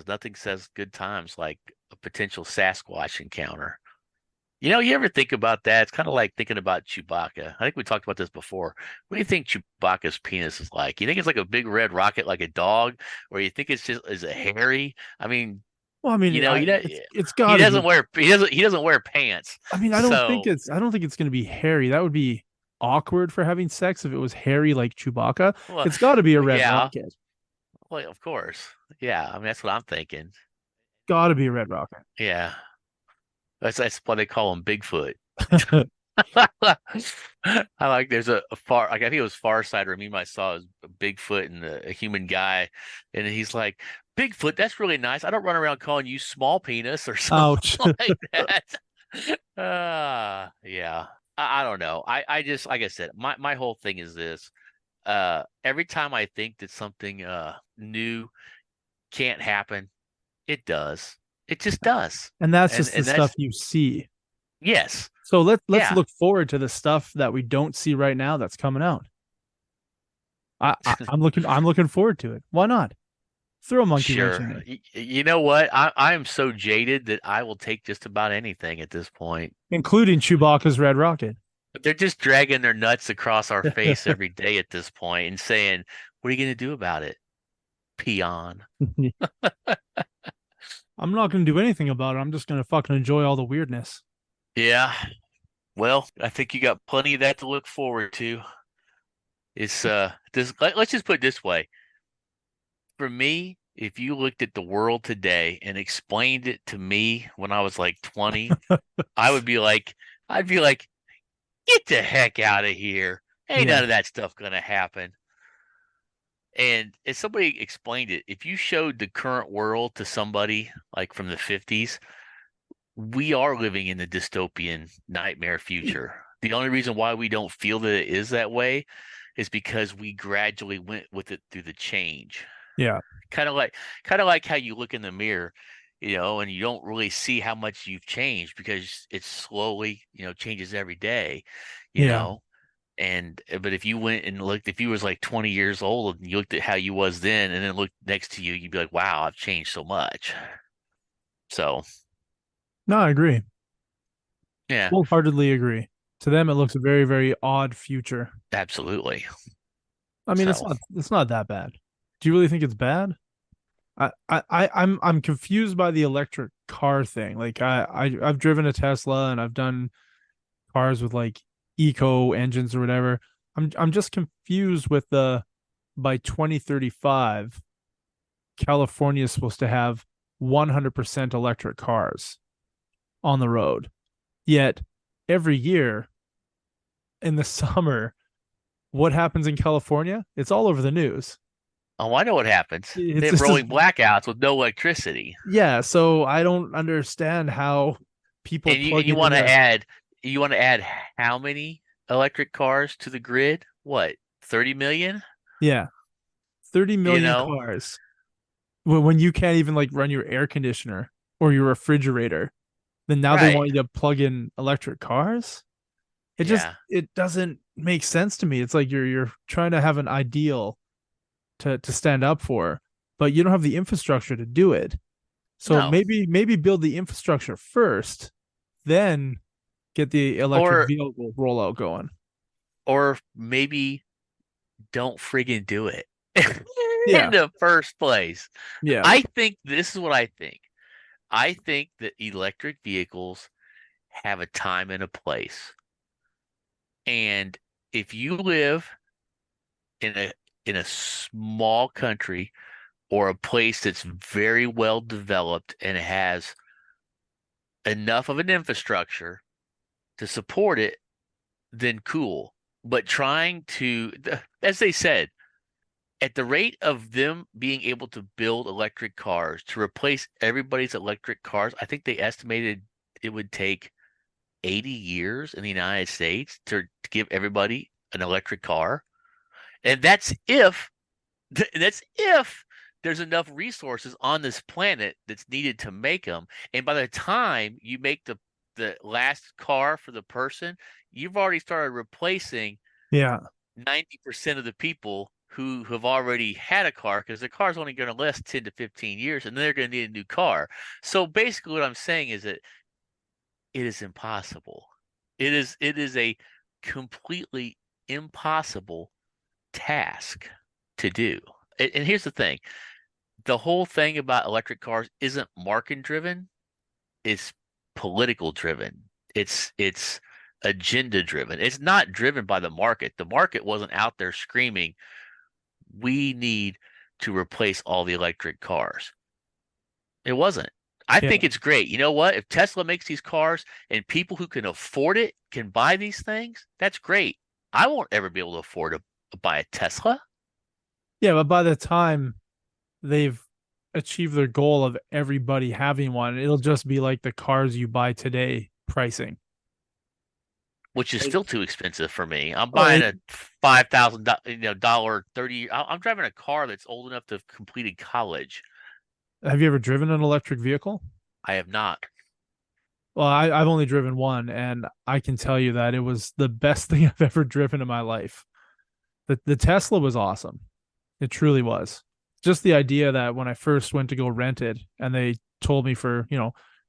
nothing says good times like a potential Sasquatch encounter. You ever think about that? It's kind of like thinking about Chewbacca. I think we talked about this before. What do you think Chewbacca's penis is like? You think it's like a big red rocket like a dog, or you think is it hairy? I mean, Well, I mean, it's got to be. he doesn't wear pants. I mean, So, I don't think it's going to be hairy. That would be awkward for having sex if it was hairy like Chewbacca. well, It's got to be a red yeah, rocket. well, of course, yeah. I mean, that's what I'm thinking. Got to be a red rocket. Yeah, that's why they call him Bigfoot. I like there's a far like I think it was Far Side or meme I saw is a Bigfoot and a human guy, and he's like, "Bigfoot, that's really nice. I don't run around calling you small penis or something Ouch. like that." Yeah. I don't know. I just like I said, my whole thing is this. Every time I think that something new can't happen, it does. It just does. And that's just the And stuff that's you see. yes. So let's Yeah. look forward to the stuff that we don't see right now that's coming out. I'm looking forward to it. Why not? Throw a monkey wrench in Sure. it, You know what? I am so jaded that I will take just about anything at this point. including Chewbacca's red rocket. They're just dragging their nuts across our face every day at this point and saying, "What are you going to do about it, peon?" I'm not going to do anything about it. I'm just going to fucking enjoy all the weirdness. Yeah. Well, I think you got plenty of that to look forward to. It's let's just put it this way. For me, if you looked at the world today and explained it to me when I was like 20, I'd be like, "Get the heck out of here. Ain't Yeah. none of that stuff gonna happen." And if somebody explained it, if you showed the current world to somebody like from the 50s, we are living in the dystopian nightmare future. The only reason why we don't feel that it is that way is because we gradually went with it through the change. Yeah. Kind of like how you look in the mirror. and you don't really see how much you've changed because it slowly, changes every day, you Yeah. know. And but if you went and looked, if you was like 20 years old and you looked at how you was then and then looked next to you, you'd be like, wow, I've changed so much. So, No, I agree. yeah, Wholeheartedly agree. To them, it looks a very, very odd future. absolutely. I mean, So, it's not that bad. Do you really think it's bad? I'm confused by the electric car thing. Like I've driven a Tesla and I've done cars with like eco engines or whatever. I'm just confused with the by 2035, California is supposed to have 100% electric cars on the road. Yet every year in the summer, what happens in California? It's all over the news. oh, I know what happens. They It's have just rolling blackouts with no electricity. yeah, so I don't understand how people And plug you it in want to their add how many electric cars to the grid? What, 30 million? yeah, 30 You million know? cars when you can't even like run your air conditioner or your refrigerator, then now they Right. want you to plug in electric cars. Yeah. It doesn't make sense to me. It's like you're trying to have an ideal to stand up for, but you don't have the infrastructure to do it. So No. maybe build the infrastructure first, then get the electric Or vehicle rollout going. or maybe don't friggin' do it in Yeah, the first place. yeah, I think this is what I think. I think that electric vehicles have a time and a place. And if you live in a small country or a place that's very well developed and has enough of an infrastructure to support it, then cool. But trying to, as they said, at the rate of them being able to build electric cars to replace everybody's electric cars, I think they estimated it would take 80 years in the United States to give everybody an electric car. And that's if there's enough resources on this planet that's needed to make them. And by the time you make the last car for the person, you've already started replacing yeah, 90% of the people who have already had a car because their car's only going to last 10 to 15 years and then they're going to need a new car. So basically what I'm saying is that it is impossible. It is a completely impossible task to do. And here's the thing. The whole thing about electric cars isn't market driven, it's political driven. It's agenda driven. It's not driven by the market. The market wasn't out there screaming, we need to replace all the electric cars. It wasn't. I yeah. think it's great. You know what? If Tesla makes these cars and people who can afford it can buy these things, that's great. I won't ever be able to afford to buy a Tesla. Yeah, but by the time they've achieved their goal of everybody having one, it'll just be like the cars you buy today pricing. Which is Like, still too expensive for me. I'm oh, buying a $5,000, dollar 30. I'm driving a car that's old enough to have completed college. have you ever driven an electric vehicle? I have not. Well, I've only driven one, and I can tell you that it was the best thing I've ever driven in my life. The Tesla was awesome. It truly was. Just the idea that when I first went to go rent it, and they told me for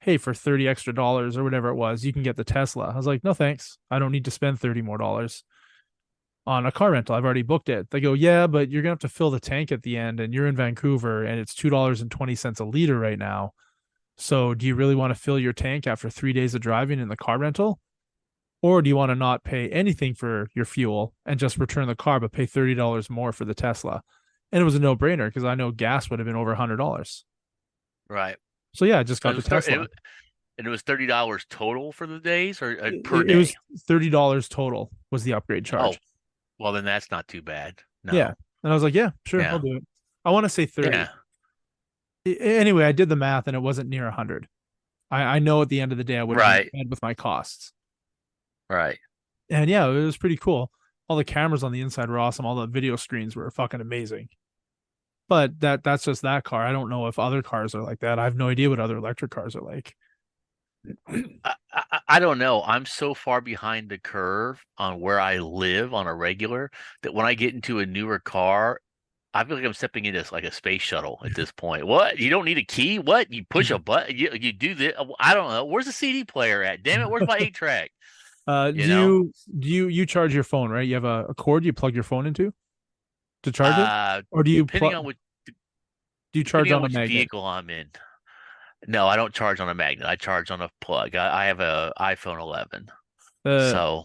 hey, for 30 extra dollars or whatever it was, you can get the Tesla. I was like, no thanks. I don't need to spend 30 more dollars on a car rental. I've already booked it. They go, yeah, but you're gonna have to fill the tank at the end, and you're in Vancouver, and it's $2.20 a liter right now. So do you really want to fill your tank after 3 days of driving in the car rental? Or do you want to not pay anything for your fuel and just return the car, but pay $30 more for the Tesla? And it was a no brainer because I know gas would have been over $100. Right. So yeah, I just And got the Tesla. it was $30 total for the days or per It day. was $30 total was the upgrade Oh, charge. well, then that's not too bad. Yeah. No. And I was like, yeah, sure, I'll Yeah. do it. I want to say 30. Yeah. Anyway, I did the math and it wasn't near 100. I know at the end of the day I would have been Right. fed with my costs. Right. And yeah, it was pretty cool. All the cameras on the inside were awesome. All the video screens were fucking amazing. But that's just that car. I don't know if other cars are like that. I have no idea what other electric cars are like. I don't know. I'm so far behind the curve on where I live on a regular that when I get into a newer car, I feel like I'm stepping into like a space shuttle at this point. What? You don't need a key? What? You push a button? You do this? I don't know. Where's the CD player at? Damn it! Where's my 8-track? You know? Do you charge your phone, right? You have a cord you plug your phone into to charge it? Uh, Or do you depending plug on what do you charge depending on on a which magnet? vehicle I'm in. No, I don't charge on a magnet. I charge on a plug. I have a iPhone 11. The So,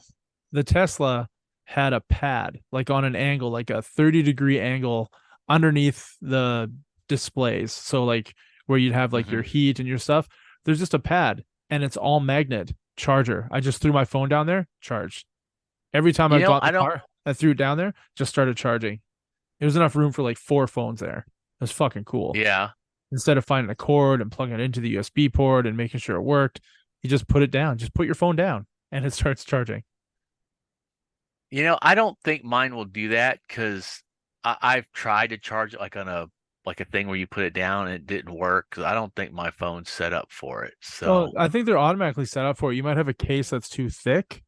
the Tesla had a pad like on an angle, like a 30-degree angle underneath the displays. So like where you'd have like your mhm. heat and your stuff, there's just a pad and it's all magnet charger. I just threw my phone down there, charged. Every time I got in I the don't. car, I threw it down there, just started charging. There was enough room for like 4 phones there. It was fucking cool. Yeah. Instead of finding a cord and plugging it into the USB port and making sure it worked, you just put it down. Just put your phone down and it starts charging. I don't think mine will do that because I've tried to charge it like on a thing where you put it down and it didn't work because I don't think my phone's set up for it. Oh, So, I think they're automatically set up for it. You might have a case that's too thick.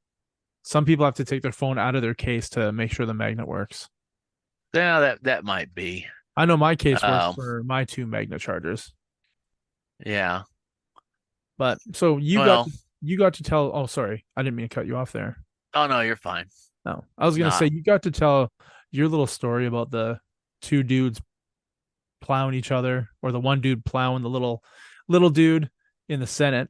Some people have to take their phone out of their case to make sure the magnet works. yeah, that might be. I know my case works Um, for my 2 magnet chargers. yeah. But so Well, you got to tell. Oh, sorry, I didn't mean to cut you off there. oh no, you're fine. No, I was gonna say Nah. you got to tell your little story about the 2 dudes plowing each other, or the one dude plowing the little dude in the Senate.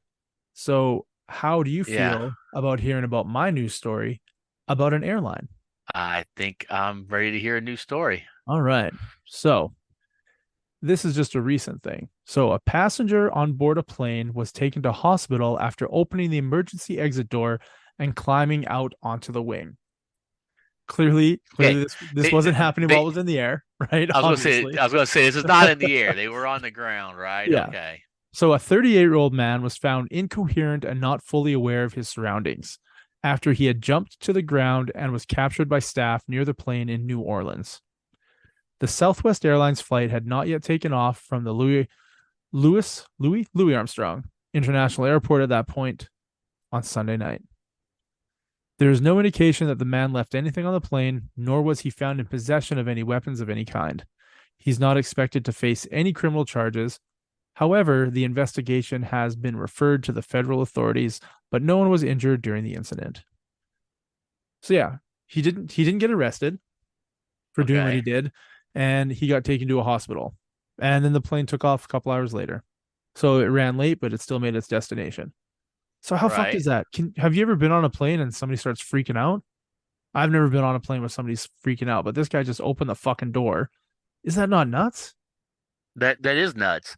So, how do you Yeah. feel about hearing about my news story about an airline? I think I'm ready to hear a new story. All right. So, this is just a recent thing. So, a passenger on board a plane was taken to hospital after opening the emergency exit door and climbing out onto the wing. Okay. Clearly, this They, wasn't happening while they, it was in the air, right? I was gonna say, Obviously. I was gonna say this is not in the air. They were on the ground, right? Yeah. Okay. So, a 38-year-old man was found incoherent and not fully aware of his surroundings after he had jumped to the ground and was captured by staff near the plane in New Orleans. The Southwest Airlines flight had not yet taken off from the Louis Armstrong International Airport at that point on Sunday night. There is no indication that the man left anything on the plane, nor was he found in possession of any weapons of any kind. He's not expected to face any criminal charges. However, the investigation has been referred to the federal authorities, but no one was injured during the incident. So yeah, he didn't get arrested for doing what he Okay. did, and he got taken to a hospital. And then the plane took off a couple hours later. So it ran late, but it still made its destination. So how fucked Right. is that? Have you ever been on a plane and somebody starts freaking out? I've never been on a plane where somebody's freaking out, but this guy just opened the fucking door. Is that not nuts? That is nuts.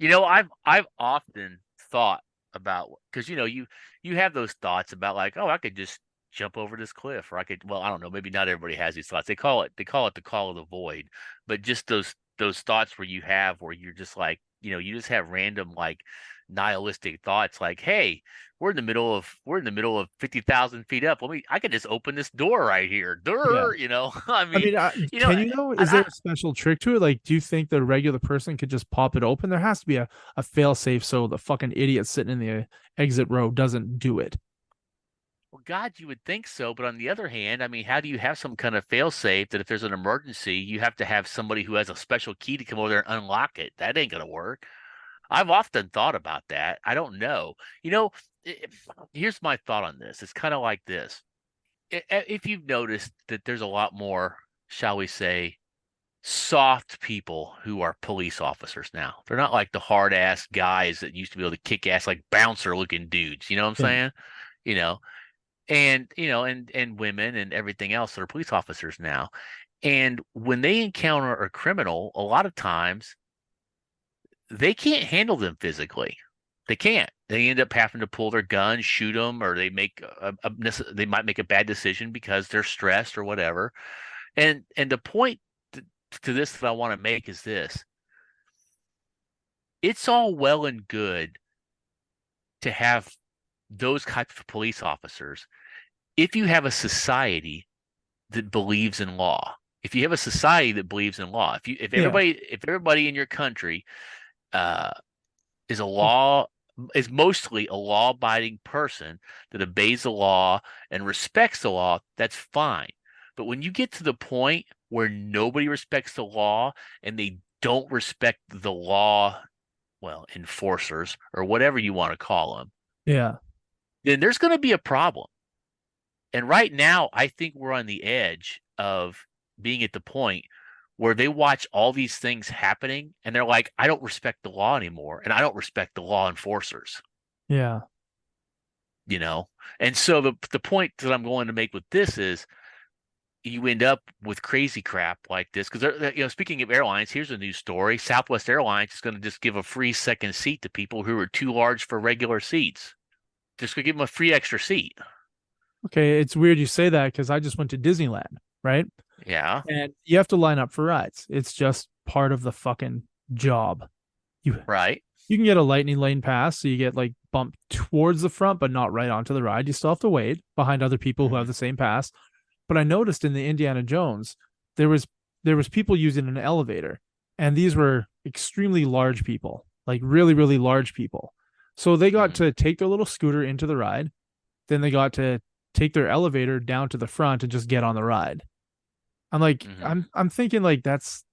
I've often thought about because you have those thoughts about like, oh, I could just jump over this cliff, or I could. Well, I don't know. Maybe not everybody has these thoughts. They call it the call of the void. But just those thoughts where you're just like, you just have random like nihilistic thoughts like, hey, we're in the middle of 50,000 feet up. I could just open this door right here. Yeah. I I mean, mean, you know, can you though? Is there I, a special trick to it? Like, do you think the regular person could just pop it open? There has to be a fail safe so the fucking idiot sitting in the exit row doesn't do it. Well, God, you would think so, but on the other hand, I mean, how do you have some kind of fail-safe that if there's an emergency, you have to have somebody who has a special key to come over there and unlock it? That ain't gonna work. I've often thought about that. I don't know. You know, here's my thought on this. It's kind of like this. If you've noticed that there's a lot more, shall we say, soft people who are police officers now. They're not like the hard-ass guys that used to be able to kick ass like bouncer-looking dudes. You know what I'm Yeah. saying? You know, and women and everything else that are police officers now. And when they encounter a criminal, a lot of times they can't handle them physically. They can't. They end up having to pull their gun, shoot them, or they might make a bad decision because they're stressed or whatever. And the point to this that I want to make is this: it's all well and good to have those types of police officers if you have a society that believes in law. if you have a society that believes in law, if Yeah. everybody in your country uh, is a law is mostly a law-abiding person that obeys the law and respects the law, that's fine. But when you get to the point where nobody respects the law and they don't respect the law, well, enforcers or whatever you want to call them, Yeah. then there's going to be a problem. And right now, I think we're on the edge of being at the point where they watch all these things happening and they're like, I don't respect the law anymore, and I don't respect the law enforcers, Yeah. you know? And so the point that I'm going to make with this is you end up with crazy crap like this because, speaking of airlines, here's a news story. Southwest Airlines is going to just give a free second seat to people who are too large for regular seats. Just going to give them a free extra seat. Okay, it's weird you say that because I just went to Disneyland, right? Yeah. And you have to line up for rides. It's just part of the fucking job. You Right. you can get a lightning lane pass, so you get like bumped towards the front, but not right onto the ride. You still have to wait behind other people who have the same pass. But I noticed in the Indiana Jones, there was people using an elevator, and these were extremely large people, like really, really large people. So they got to take their little scooter into the ride, then they got to take their elevator down to the front and just get on the ride. I'm like, I'm thinking like that's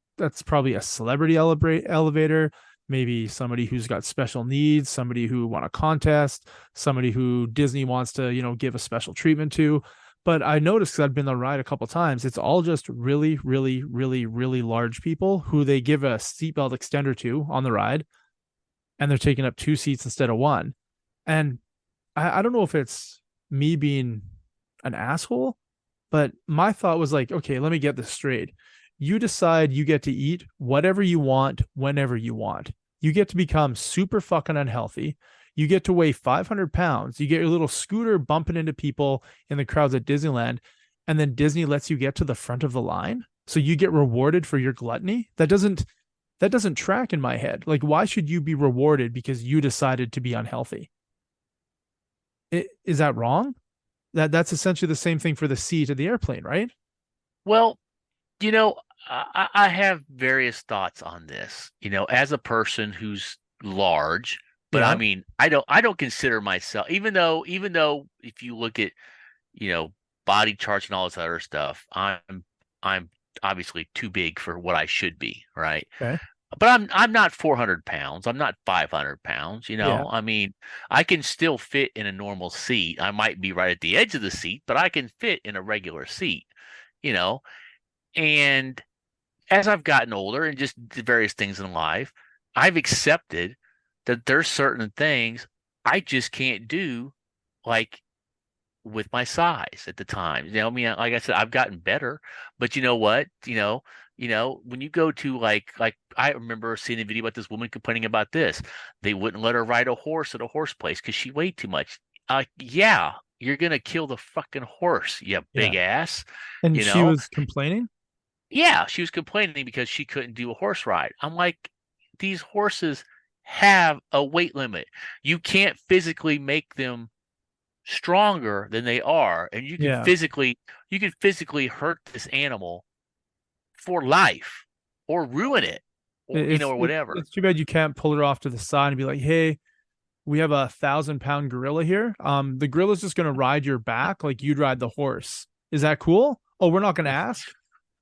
probably a celebrity elevator, maybe somebody who's got special needs, somebody who won a contest, somebody who Disney wants to, give a special treatment to. But I noticed, because I've been on the ride a couple of times, it's all just really, really, really, really large people who they give a seatbelt extender to on the ride, and they're taking up 2 seats instead of 1. And I don't know if it's me being an asshole, but my thought was like, okay, let me get this straight. You decide you get to eat whatever you want, whenever you want. You get to become super fucking unhealthy. You get to weigh 500 pounds. You get your little scooter bumping into people in the crowds at Disneyland. And then Disney lets you get to the front of the line. So you get rewarded for your gluttony. That doesn't track in my head. Like, why should you be rewarded because you decided to be unhealthy? Is that wrong? That's essentially the same thing for the seat of the airplane, right? Well, I have various thoughts on this, as a person who's large, but Yeah. I mean, I don't consider myself, even though if you look at, body charts and all this other stuff, I'm obviously too big for what I should be, right? Okay. But I'm not 400 pounds. I'm not 500 pounds, Yeah. I mean, I can still fit in a normal seat. I might be right at the edge of the seat, but I can fit in a regular seat, you know? And as I've gotten older and just the various things in life, I've accepted that there's certain things I just can't do, like with my size at the time. I mean, like I said, I've gotten better, but you know what? When you go to like I remember seeing a video about this woman complaining about this. They wouldn't let her ride a horse at a horse place because she weighed too much. Yeah, you're gonna kill the fucking horse, you Yeah. big ass. And You she know? was complaining? Yeah, she was complaining because she couldn't do a horse ride. I'm like, these horses have a weight limit. You can't physically make them stronger than they are, and Yeah. you could physically hurt this animal for life or ruin it, or It's or it, whatever. it's too bad you can't pull her off to the side and be like, "Hey, we have a 1,000-pound gorilla here. The gorilla's just gonna ride your back like you'd ride the horse. Is that cool? Oh, we're not gonna ask.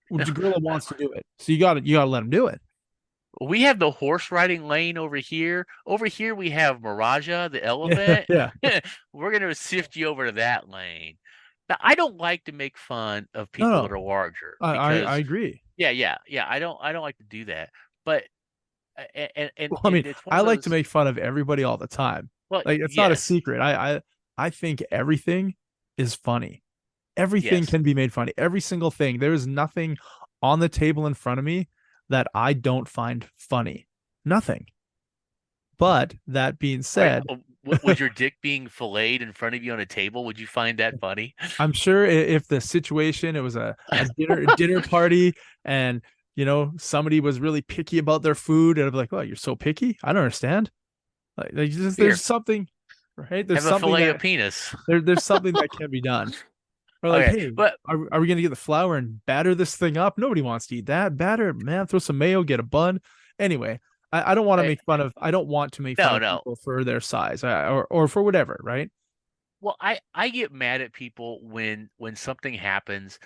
Well, the gorilla wants to do it, so you gotta let him do it." We have the horse riding lane over here. Over here we have Miraja, the Yeah, elephant. yeah. We're gonna sift you over to that lane. Now, I don't like to make fun of No, people that no, are larger I because agree. yeah. I don't like to do that. But Well, I mean, it's one I of like to those. make fun of everybody all the time. Well, Like, it's not a yes, secret. I think everything is funny. Everything yes. can be made funny. Every single thing. There is nothing on the table in front of me that I don't find funny. Nothing. But that being said, Was your dick being filleted in front of you on a table? Would you find that funny? I'm sure if the situation, it was a dinner party, and somebody was really picky about their food, and I'd be like, "Oh, you're so picky? I don't understand." Like just, Here, there's something, right? There's have a something fillet of that penis. there's something that can be done. Or like, Okay, hey, but are we gonna get the flour and batter this thing up? Nobody wants to eat that. Batter, man, throw some mayo, get a bun. Anyway, I don't want to I, make fun of I don't want to make fun no, of no. people for their size or for whatever, right? Well, I get mad at people when something happens,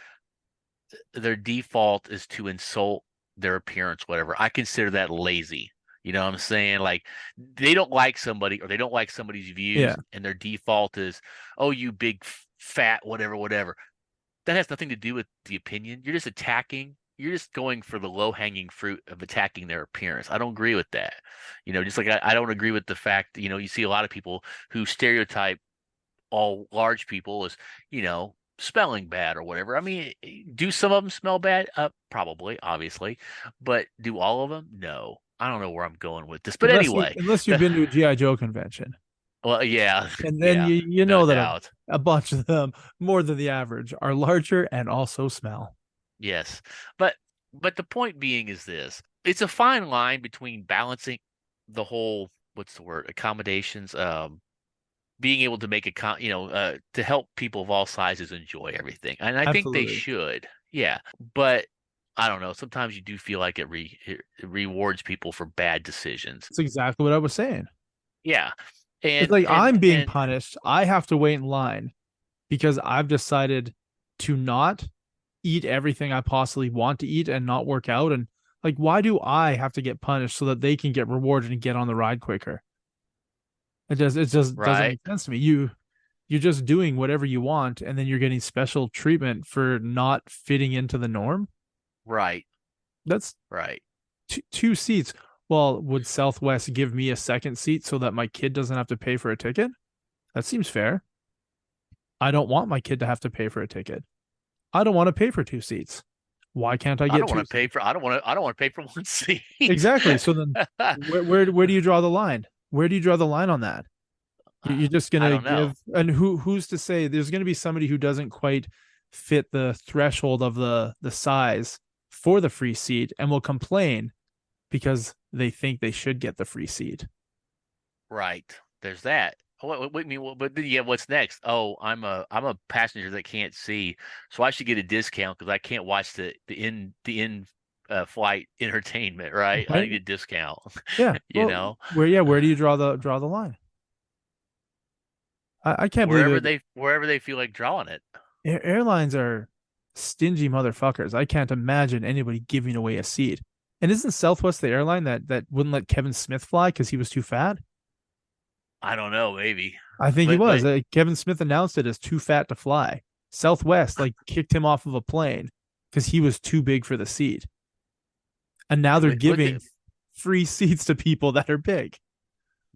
their default is to insult their appearance, whatever. I consider that lazy. You know what I'm saying? Like they don't like somebody or they don't like somebody's Yeah, views, and their default is, oh, you big fat whatever, whatever. That has nothing to do with the opinion. You're just attacking. You're just going for the low hanging fruit of attacking their appearance. I don't agree with that. Just like I don't agree with the fact, you see a lot of people who stereotype all large people as, smelling bad or whatever. I mean, do some of them smell bad? Probably, obviously, but do all of them? No. I don't know where I'm going with this, but anyway, unless you've been to a GI Joe convention, well, yeah, and then yeah, you no know that doubt. a bunch of them, more than the average, are larger and also smell. Yes. But the point being is this. It's a fine line between balancing the whole, what's the word, accommodations, being able to make to help people of all sizes enjoy everything. And I think they Absolutely, should. Yeah. But I don't know. Sometimes you do feel like it rewards people for bad decisions. that's exactly what I was saying. Yeah. It's And like and I'm being and punished. I have to wait in line because I've decided to not eat everything I possibly want to eat and not work out. And like, why do I have to get punished so that they can get rewarded and get on the ride quicker? It just doesn't right, make sense to me. You're just doing whatever you want, and then you're getting special treatment for not fitting into the norm. right, That's right. two seats. Well, would Southwest give me a second seat so that my kid doesn't have to pay for a ticket? That seems fair. I don't want my kid to have to pay for a ticket. I don't want to pay for two seats. Why can't I I get don't want two to pay seats? for I don't want to pay for one seat. Exactly. So then where do you draw the line? Where do you draw the line on that? You're just I gonna don't know. give, and who's to say there's gonna be somebody who doesn't quite fit the threshold of the size for the free seat and will complain because they think they should get the free seat. Right. There's that. Wait, but then, yeah, what's next? Oh, I'm a passenger that can't see, so I should get a discount because I can't watch the in flight entertainment, right? I Right? need a discount. Yeah. You Well, know, where do you draw the line? I can't believe wherever it. they feel like drawing it. Airlines are stingy motherfuckers. I can't imagine anybody giving away a seat. And isn't Southwest the airline that wouldn't let Kevin Smith fly because he was too fat? I don't know, maybe, I think he was. but Kevin Smith announced it as too fat to fly. Southwest like kicked him off of a plane because he was too big for the seat. And now they're look giving at. free seats to people that are big.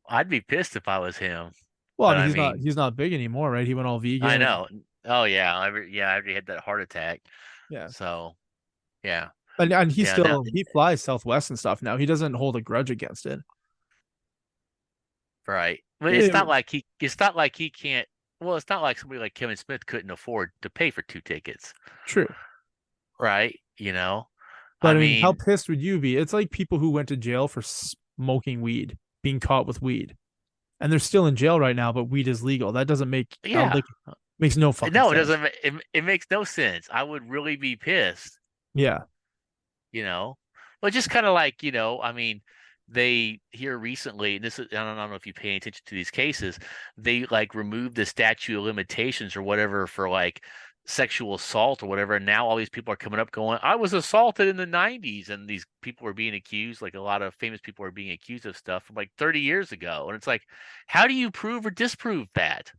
I'd be pissed if I was him, Well, I but mean I he's not mean, he's not big anymore, right? He went all I vegan and know. Oh yeah, I already had that heart attack. yeah. So yeah, And yeah. Now, he flies Southwest and stuff now. He doesn't hold a grudge against it. right. But Yeah, it's not like he can't. Well, it's not like somebody like Kevin Smith couldn't afford to pay for two tickets, true. right? But I I mean, how mean, pissed would you be? It's like people who went to jail for smoking weed, being caught with weed, and they're still in jail right now, but weed is legal. That doesn't make yeah. like makes no fucking No, it sense. doesn't. It makes no sense. I would really be pissed, Yeah. you know. But just kind of like, I mean, they here recently, and this is, I don't know if you pay attention to these cases, they like removed the statute of limitations or whatever for like sexual assault or whatever. And now all these people are coming up going, I was assaulted in the 90s. And these people are being accused, like a lot of famous people are being accused of stuff from like 30 years ago. And it's like, how do you prove or disprove that?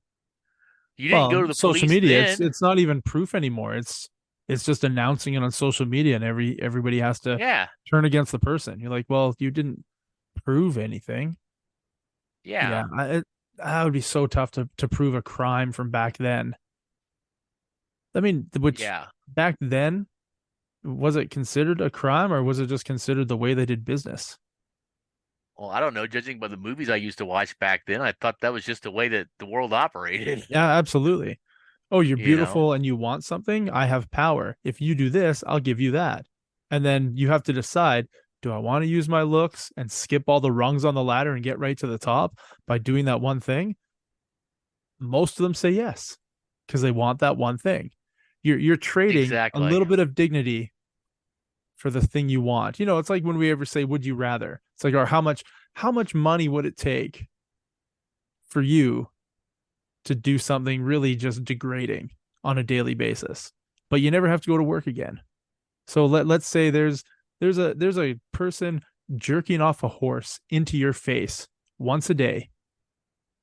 You didn't go Well, to the social police media, then. it's not even proof anymore. It's just announcing it on social media, and everybody has to Yeah. turn against the person. You're like, well, you didn't prove anything. Yeah, Yeah. that would be so tough to prove a crime from back then. I mean, which Yeah. back then was it considered a crime or was it just considered the way they did business? Well, I don't know. Judging by the movies I used to watch back then, I thought that was just the way that the world operated. Yeah, absolutely. Oh, you're You know? beautiful and you want something? I have power. If you do this, I'll give you that. And then you have to decide, do I want to use my looks and skip all the rungs on the ladder and get right to the top by doing that one thing? Most of them say yes because they want that one thing. You're trading a Exactly. little bit of dignity for the thing you want. It's like when we ever say, would you rather? It's like, or how much money would it take for you to do something really just degrading on a daily basis, but you never have to go to work again? So let's say there's a person jerking off a horse into your face once a day,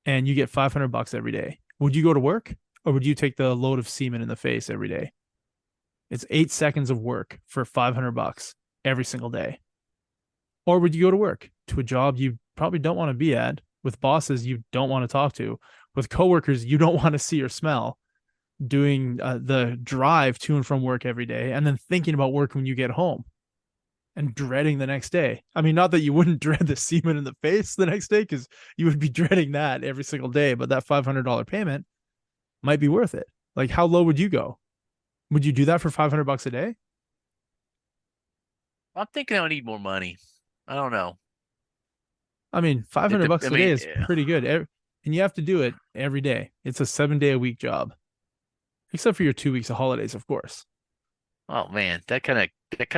and you get $500 every day. Would you go to work, or would you take the load of semen in the face every day? It's 8 seconds of work for $500 every single day. Or would you go to work to a job you probably don't want to be at, with bosses you don't want to talk to, with coworkers you don't want to see or smell, doing the drive to and from work every day, and then thinking about work when you get home and dreading the next day? I mean, not that you wouldn't dread the semen in the face the next day, because you would be dreading that every single day, but that $500 payment might be worth it. Like, how low would you go? Would you do that for $500 a day? I'm thinking I need more money. I don't know. I mean, $500 I a day mean, is pretty good. And you have to do it every day. It's a 7-day-a-week job, except for your 2 weeks of holidays, of course. oh man, that kind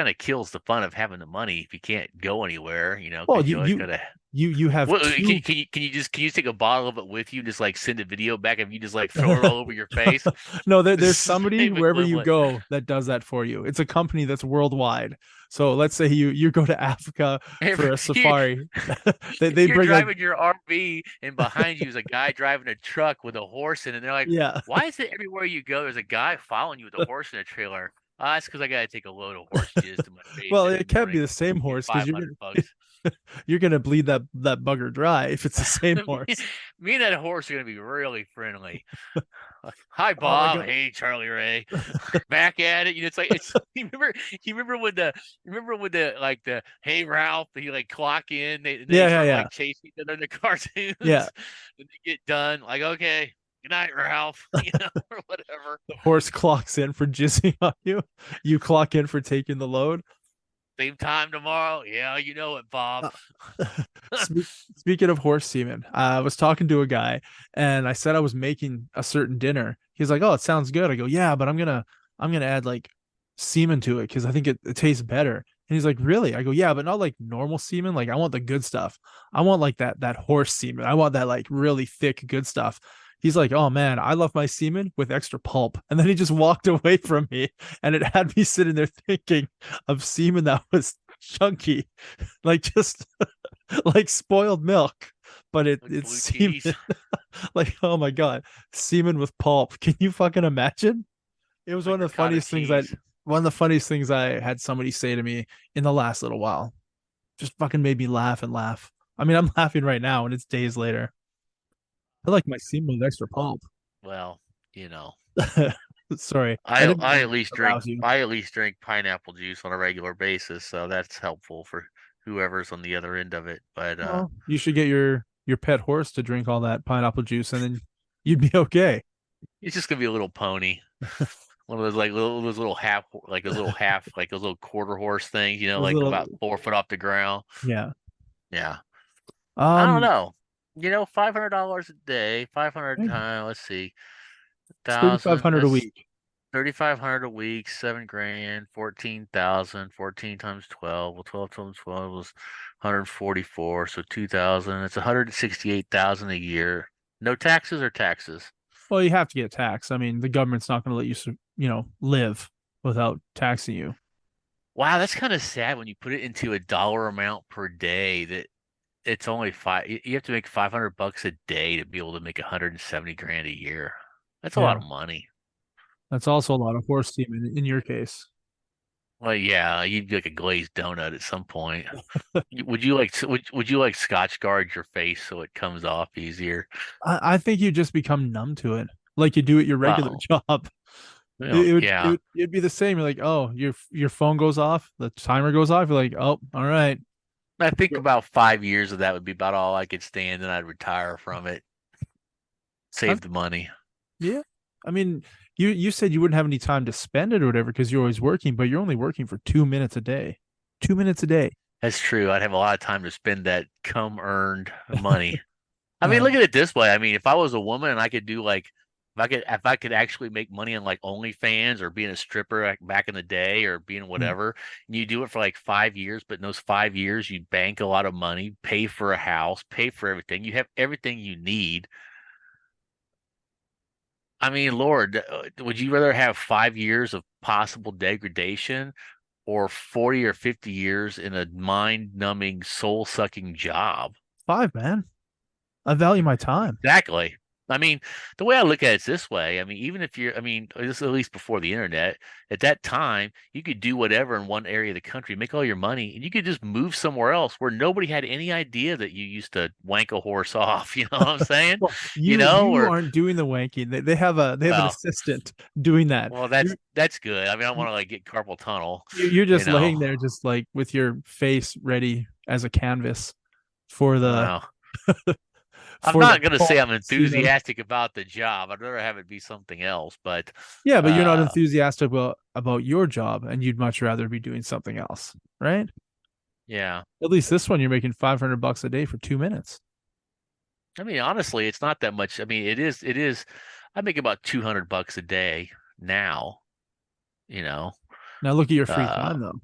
of kills the fun of having the money if you can't go anywhere, Well, because you always gotta. you have What, two. can you take a bottle of it with you and just like send a video back of you just like throw it all over your face? No, It's there's the somebody same wherever you equivalent. go that does that for you. It's a company that's worldwide. So let's say you go to Africa for a You, safari. They you're bring like, driving your RV and behind you is a guy driving a truck with a horse in it. And they're like, yeah. why is it everywhere you go there's a guy following you with a horse in a trailer? That's because I gotta take a load of horse jizz to my face Well, every it can't be morning. the same Get horse, because 500 bucks. you're gonna bleed that bugger dry if it's the same me, horse. me and that horse are gonna be really friendly. Hi, Oh my Bob. god. Hey, Charlie Ray. Back at it. It's like it's. You remember when the like the hey Ralph, he like clock in, they Yeah, yeah, start yeah. like chasing each other in the cartoons, Yeah. and they get done like okay, good night, Ralph, or whatever. The horse clocks in for jizzing on you. You clock in for taking the load. Same time tomorrow. Yeah, you know it, Bob. Uh, Speaking of horse semen, I was talking to a guy, and I said I was making a certain dinner. He's like, "Oh, it sounds good." I go, "Yeah, but I'm gonna add like semen to it because I think it tastes better." And he's like, "Really?" I go, "Yeah, but not like normal semen. Like I want the good stuff. I want like that horse semen. I want that like really thick good stuff." He's like, "Oh man, I love my semen with extra pulp." And then he just walked away from me, and it had me sitting there thinking of semen that was chunky, like just like spoiled milk, but Like it's blue semen. cheese. Like, oh my god, semen with pulp. Can you fucking imagine? It was Like ricotta cheese. one of the funniest things I had somebody say to me in the last little while. Just fucking made me laugh and laugh. I mean, I'm laughing right now, and it's days later. I like my semen with extra pulp. Well, you know. Sorry, I I didn't I mean at to least drink arouse you. I at least drink pineapple juice on a regular basis, so that's helpful for whoever's on the other end of it. But Well, you should get your pet horse to drink all that pineapple juice, and then you'd be okay. it's just gonna be a little pony, one of those like little half like those little half like those little quarter horse things, Those like little, about 4 foot off the ground. yeah. Yeah, I don't Um, know. $500 a day, 500 hey, times. Let's see, it's 3,500 thousand. a That's week. 3,500 a week, 7 grand, 14,000, 14 times 12. Well, 12 times 12 was 144. So 2,000. It's 168,000 a year. No taxes or taxes. Well, you have to get taxed. I mean, the government's not going to let you, live without taxing you. Wow, that's kind of sad when you put it into a dollar amount per day that it's only five. You have to make $500 a day to be able to make 170 grand a year. That's a lot Yeah, of money. that's also a lot of horse steam in your case. Well, yeah, you'd be like a glazed donut at some point. Would you like Scotch guard your face so it comes off easier? I think you just become numb to it, like you do at your regular Well, job. It, it would it yeah. would it'd be the same. You're like, oh, your phone goes off, the timer goes off. You're like, oh, all right. I think about 5 years of that would be about all I could stand, and I'd retire from it, I, save the money. yeah. I mean, you said you wouldn't have any time to spend it or whatever because you're always working, but you're only working for 2 minutes a day. 2 minutes a day. That's true. I'd have a lot of time to spend that come earned money. I mean, Uh, look at it this way. I mean, if I was a woman and I could do like if I could actually make money on like OnlyFans or being a stripper like back in the day or being Mm. whatever, and you do it for like 5 years, but in those 5 years you bank a lot of money, pay for a house, pay for everything. You have everything you need. I mean, Lord, would you rather have 5 years of possible degradation or 40 or 50 years in a mind-numbing, soul-sucking job? 5, man. I value my time. Exactly. I mean, the way I look at it is this way. I mean, even if you're, I mean, this at least before the internet, at that time, you could do whatever in one area of the country, make all your money, and you could just move somewhere else where nobody had any idea that you used to wank a horse off. You know what I'm saying? Well, You you know, you or aren't doing the wanking. They have an well, assistant doing that. well, You're that's good. I mean, I don't want to like get carpal tunnel, you're you just know. laying there, just like with your face ready as a canvas for the Well, I'm for the not gonna say call I'm semen. enthusiastic about the job. I'd rather have it be something else, but Yeah, but you're not uh enthusiastic about your job, and you'd much rather be doing something else, right? yeah. At least this one, you're making $500 a day for 2 minutes. I mean, honestly, it's not that much. I mean, it is. I make about $200 a day now, you know. Now look at your free Uh, time, though.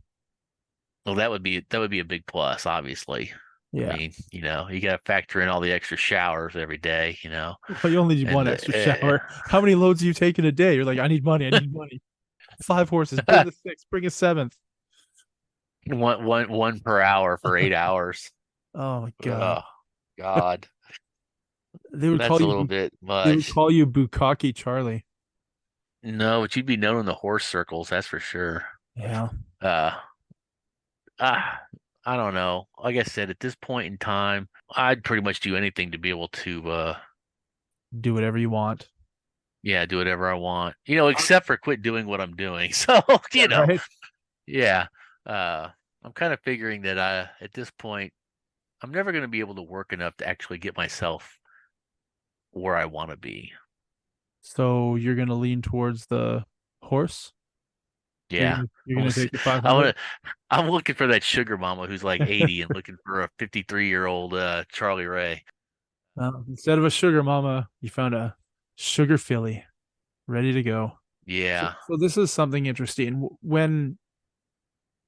well, that would be a big plus, obviously. I Yeah. mean, you got to factor in all the extra showers every day, Well, you only need one and extra shower. How many loads do you take in a day? You're like, I need money. I need money. 5 horses. Bring the sixth. Bring a seventh. one per hour for 8 hours. Oh my god. Oh God, They would that's call a you. little bit They would much. call you Bukkake Charlie. No, but you'd be known in the horse circles, that's for sure. Yeah. Uh, Ah, I don't know. Like I said, at this point in time, I'd pretty much do anything to be able to, Do whatever you want. yeah, do whatever I want, except for quit doing what I'm doing. So, Yeah. Right. yeah, uh, I'm kind of figuring that at this point, I'm never going to be able to work enough to actually get myself where I want to be. So you're gonna lean towards the horse. Yeah. You're I'm gonna gonna take see, the I 500. want to, I'm looking for that sugar mama who's like 80 and looking for a 53-year-old Charlie Ray. Instead of a sugar mama, you found a sugar filly ready to go. So, Yeah. so this is something interesting. When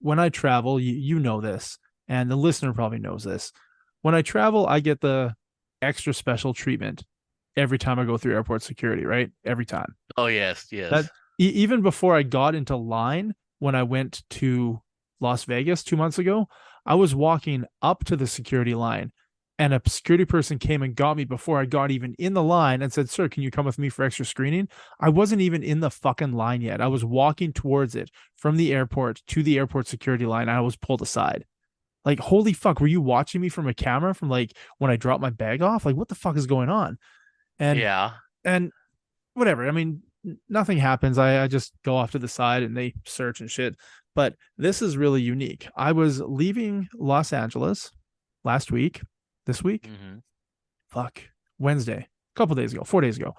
I travel, you know this, and the listener probably knows this. When I travel, I get the extra special treatment every time I go through airport security, right? Every time. Oh yes, That yes. even before I got into line when I went to Las Vegas 2 months ago, I was walking up to the security line and a security person came and got me before I got even in the line and said, "Sir, can you come with me for extra screening?" I wasn't even in the fucking line yet. I was walking towards it from the airport to the airport security line. And I was pulled aside. Like, holy fuck, were you watching me from a camera from like when I dropped my bag off? Like, what the fuck is going on? And Yeah. and whatever. I mean, nothing happens. I just go off to the side and they search and shit. But this is really unique. I was leaving Los Angeles last week, this week, hmm fuck, Wednesday, a couple days ago, 4 days ago.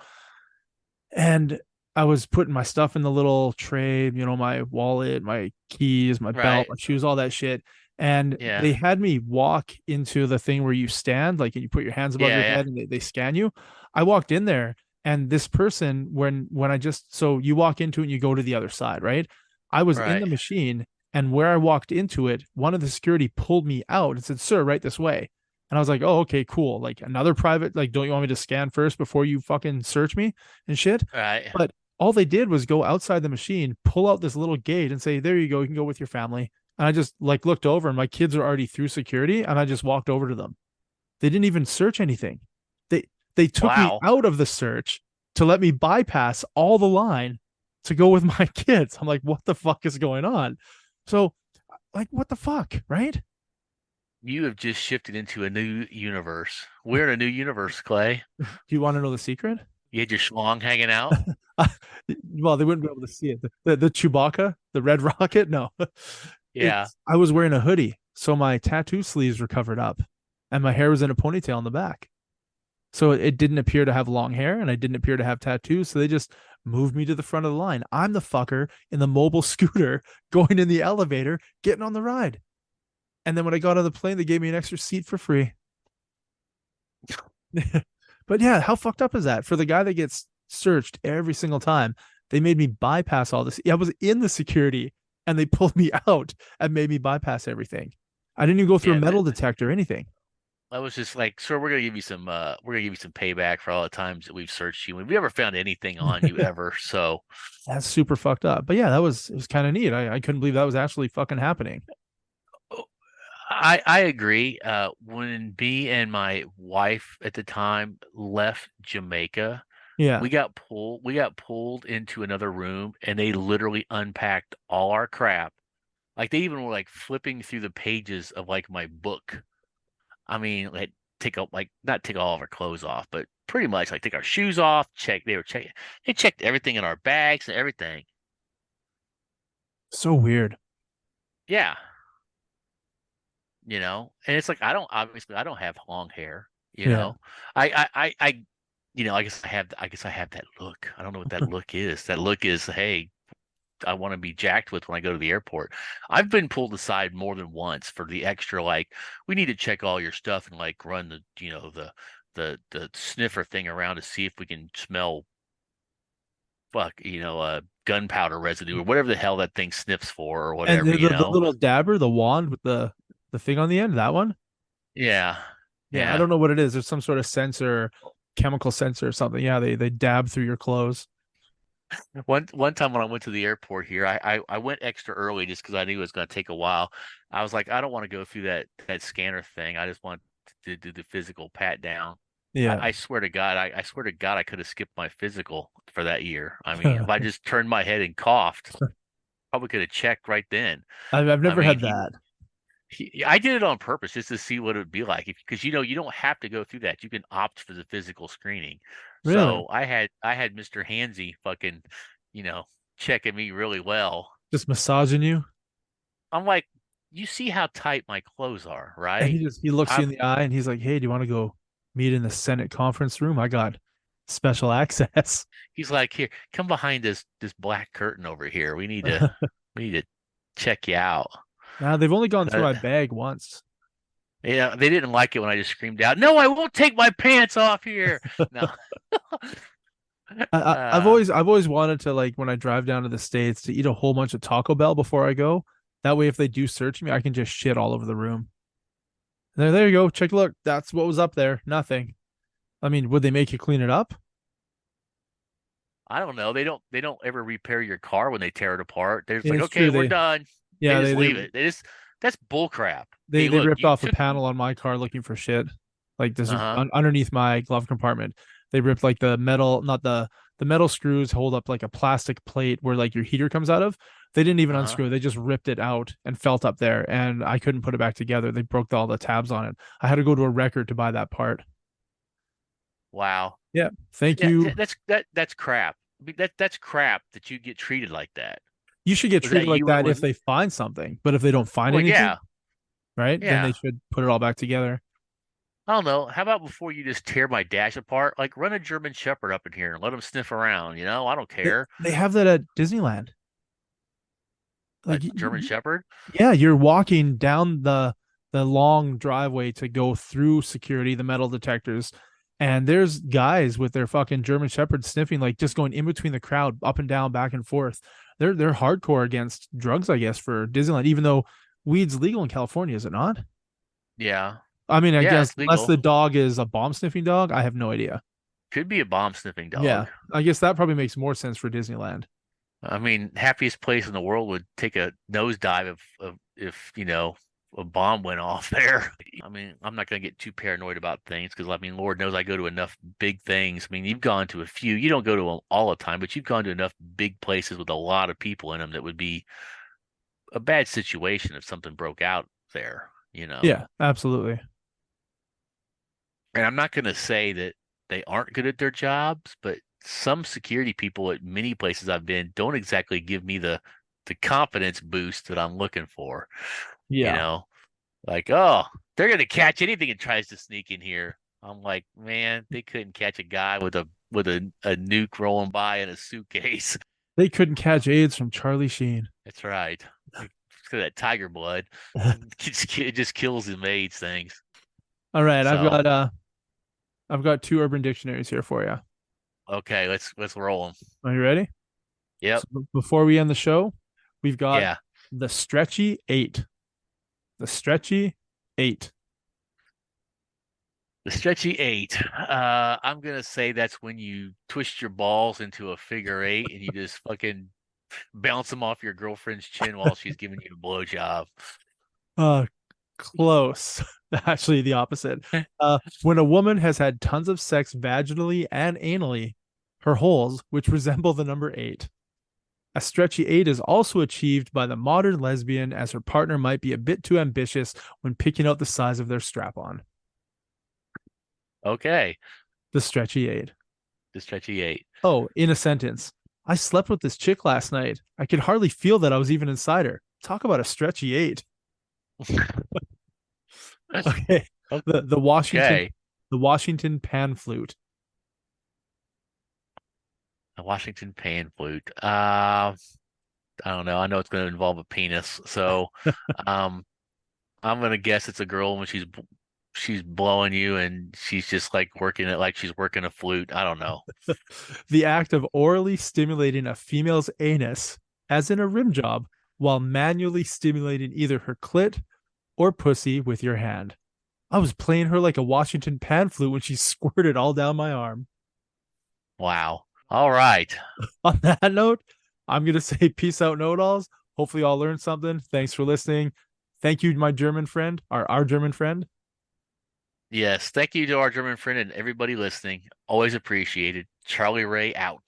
And I was putting my stuff in the little tray, my wallet, my keys, my belt, Right. my shoes, all that shit. And Yeah. they had me walk into the thing where you stand, like, and you put your hands above Yeah. your Yeah. head and they scan you. I walked in there and this person, when I just, so you walk into it and you go to the other side, right? I was in the Right. machine and where I walked into it, one of the security pulled me out and said, "Sir, right this way." And I was like, "Oh, okay, cool. Like another private, like, don't you want me to scan first before you fucking search me and shit?" Right. But all they did was go outside the machine, pull out this little gate and say, "There you go. You can go with your family." And I just like looked over and my kids are already through security and I just walked over to them. They didn't even search anything. They took me Wow. out of the search to let me bypass all the line to go with my kids. I'm like, what the fuck is going on? So, like, what the fuck, right? You have just shifted into a new universe. We're in a new universe, Clay. Do you want to know the secret? You had your schlong hanging out. Well, they wouldn't be able to see it. The Chewbacca, the red rocket. No, Yeah. it's I was wearing a hoodie, so my tattoo sleeves were covered up, and my hair was in a ponytail in the back. So it didn't appear to have long hair, and I didn't appear to have tattoos. So they just moved me to the front of the line. I'm the fucker in the mobile scooter going in the elevator, getting on the ride. And then when I got on the plane, they gave me an extra seat for free. But yeah, how fucked up is that for the guy that gets searched every single time. They made me bypass all this. I was in the security and they pulled me out and made me bypass everything. I didn't even go through a Yeah, metal detector or anything. I was just like, sir, we're gonna give you some payback for all the times that we've searched you. We've never found anything on you ever. So That's super fucked up. But yeah, it was kind of neat. I couldn't believe that was actually fucking happening. I agree. When me and my wife at the time left Jamaica, Yeah. we got pulled into another room and they literally unpacked all our crap. Like they even were like flipping through the pages of like my book. I mean, like take up like not take all of our clothes off, but pretty much like take our shoes off, they checked everything in our bags and everything. So weird. Yeah. And it's like I don't have long hair, you Yeah. know. I I guess I have that look. I don't know what that look is. That look is, hey, I want to be jacked with when I go to the airport. I've been pulled aside more than once for the extra, like, we need to check all your stuff and like run the sniffer thing around to see if we can smell gunpowder residue or whatever the hell that thing sniffs for or And whatever, the little dabber, the wand with the thing on the end, that one. Yeah. Yeah, I Yeah. don't know what it is. There's some sort of sensor, chemical sensor or something. Yeah, they dab through your clothes. One time when I went to the airport here, I went extra early just because I knew it was going to take a while. I was like, I don't want to go through that scanner thing. I just want to do the physical pat down. Yeah. I swear to God, I swear to God, I could have skipped my physical for that year. I mean, if I just turned my head and coughed, probably could have checked right then. I've I never mean, had that. I did it on purpose just to see what it would be like because you don't have to go through that. You can opt for the physical screening. Really? So I had Mr. Hansy fucking, you know, checking me really well. Just massaging you? I'm like, you see how tight my clothes are, And right? he looks you in I'm the eye and he's like, "Hey, do you want to go meet in the Senate conference room? I got special access." He's like, here, come behind this black curtain over here. We need to check you out. Now they've only gone through Uh, my bag once. yeah, they didn't like it when I just screamed out, "No, I won't take my pants off here." No. Uh, I've always wanted to, like, when I drive down to the States, to eat a whole bunch of Taco Bell before I go. That way, if they do search me, I can just shit all over the room. There you go. Check, look. That's what was up there. Nothing. I mean, would they make you clean it up? I don't know. They don't ever repair your car when they tear it apart. They're just Yeah, like, it's okay, true. we're done. They Yeah, just leave it. That's bull crap. Hey, they look, ripped you off the took panel on my car looking for shit. Like this uh-huh. underneath my glove compartment. They ripped like the metal, not the metal screws hold up like a plastic plate where like your heater comes out of. They didn't even Uh-huh. unscrew. They just ripped it out and felt up there, and I couldn't put it back together. They broke all the tabs on it. I had to go to a record to buy that part. Wow. Yeah. Thank Yeah, you. that's crap. I mean, that's crap that you get treated like that. You should get Was treated that like you? that if they find something, but if they don't find Well, anything, yeah. right, then they Yeah. should put it all back together. I don't know. How about before you just tear my dash apart, like run a German Shepherd up in here and let him sniff around, I don't care. They have that at Disneyland. A Like, German Shepherd? yeah, you're walking down the long driveway to go through security, the metal detectors, and there's guys with their fucking German Shepherds sniffing, like just going in between the crowd, up and down, back and forth. They're hardcore against drugs, I guess, for Disneyland, even though weed's legal in California, is it not? Yeah. I mean, I Yeah, guess it's unless legal. the dog is a bomb sniffing dog, I have no idea. Could be a bomb sniffing Yeah, dog. I guess that probably makes more sense for Disneyland. I mean, happiest place in the world would take a nosedive if a bomb went off there. I mean, I'm not gonna get too paranoid about things because I mean, Lord knows I go to enough big things. I mean, you've gone to a few. You don't go to them all the time, but you've gone to enough big places with a lot of people in them that would be a bad situation if something broke out there. Yeah, absolutely. And I'm not gonna say that they aren't good at their jobs, but some security people at many places I've been don't exactly give me the confidence boost that I'm looking for. You Yeah, know, like, oh, they're gonna catch anything that tries to sneak in here. I'm like, man, they couldn't catch a guy with a nuke rolling by in a suitcase. they couldn't catch AIDS from Charlie Sheen. That's right. Like, that tiger blood, it just kills and aids things. All right, So I've got two Urban Dictionaries here for you. Okay, let's roll them. Are you ready? Yep. So before we end the show, we've got Yeah. the stretchy 8. The stretchy 8. The stretchy 8. I'm gonna say that's when you twist your balls into a figure 8 and you just fucking bounce them off your girlfriend's chin while she's giving you a blowjob. Uh, Close. Actually, the opposite. When a woman has had tons of sex vaginally and anally, her holes, which resemble the number 8. A stretchy 8 is also achieved by the modern lesbian, as her partner might be a bit too ambitious when picking out the size of their strap on. Okay. The stretchy 8. The stretchy 8. Oh, in a sentence. I slept with this chick last night. I could hardly feel that I was even inside her. Talk about a stretchy 8. Okay. The Washington pan flute. The Washington pan flute. I don't know. I know it's going to involve a penis, so um, I'm going to guess it's a girl when she's blowing you and she's just like working it like she's working a flute. I don't know. The act of orally stimulating a female's anus, as in a rim job, while manually stimulating either her clit or pussy with your hand. I was playing her like a Washington pan flute when she squirted all down my arm. Wow. All right. On that note, I'm going to say peace out, know-it-alls. Hopefully y'all learned something. Thanks for listening. Thank you, my German friend, our German friend. Yes. Thank you to our German friend and everybody listening. Always appreciated. Charlie Ray out.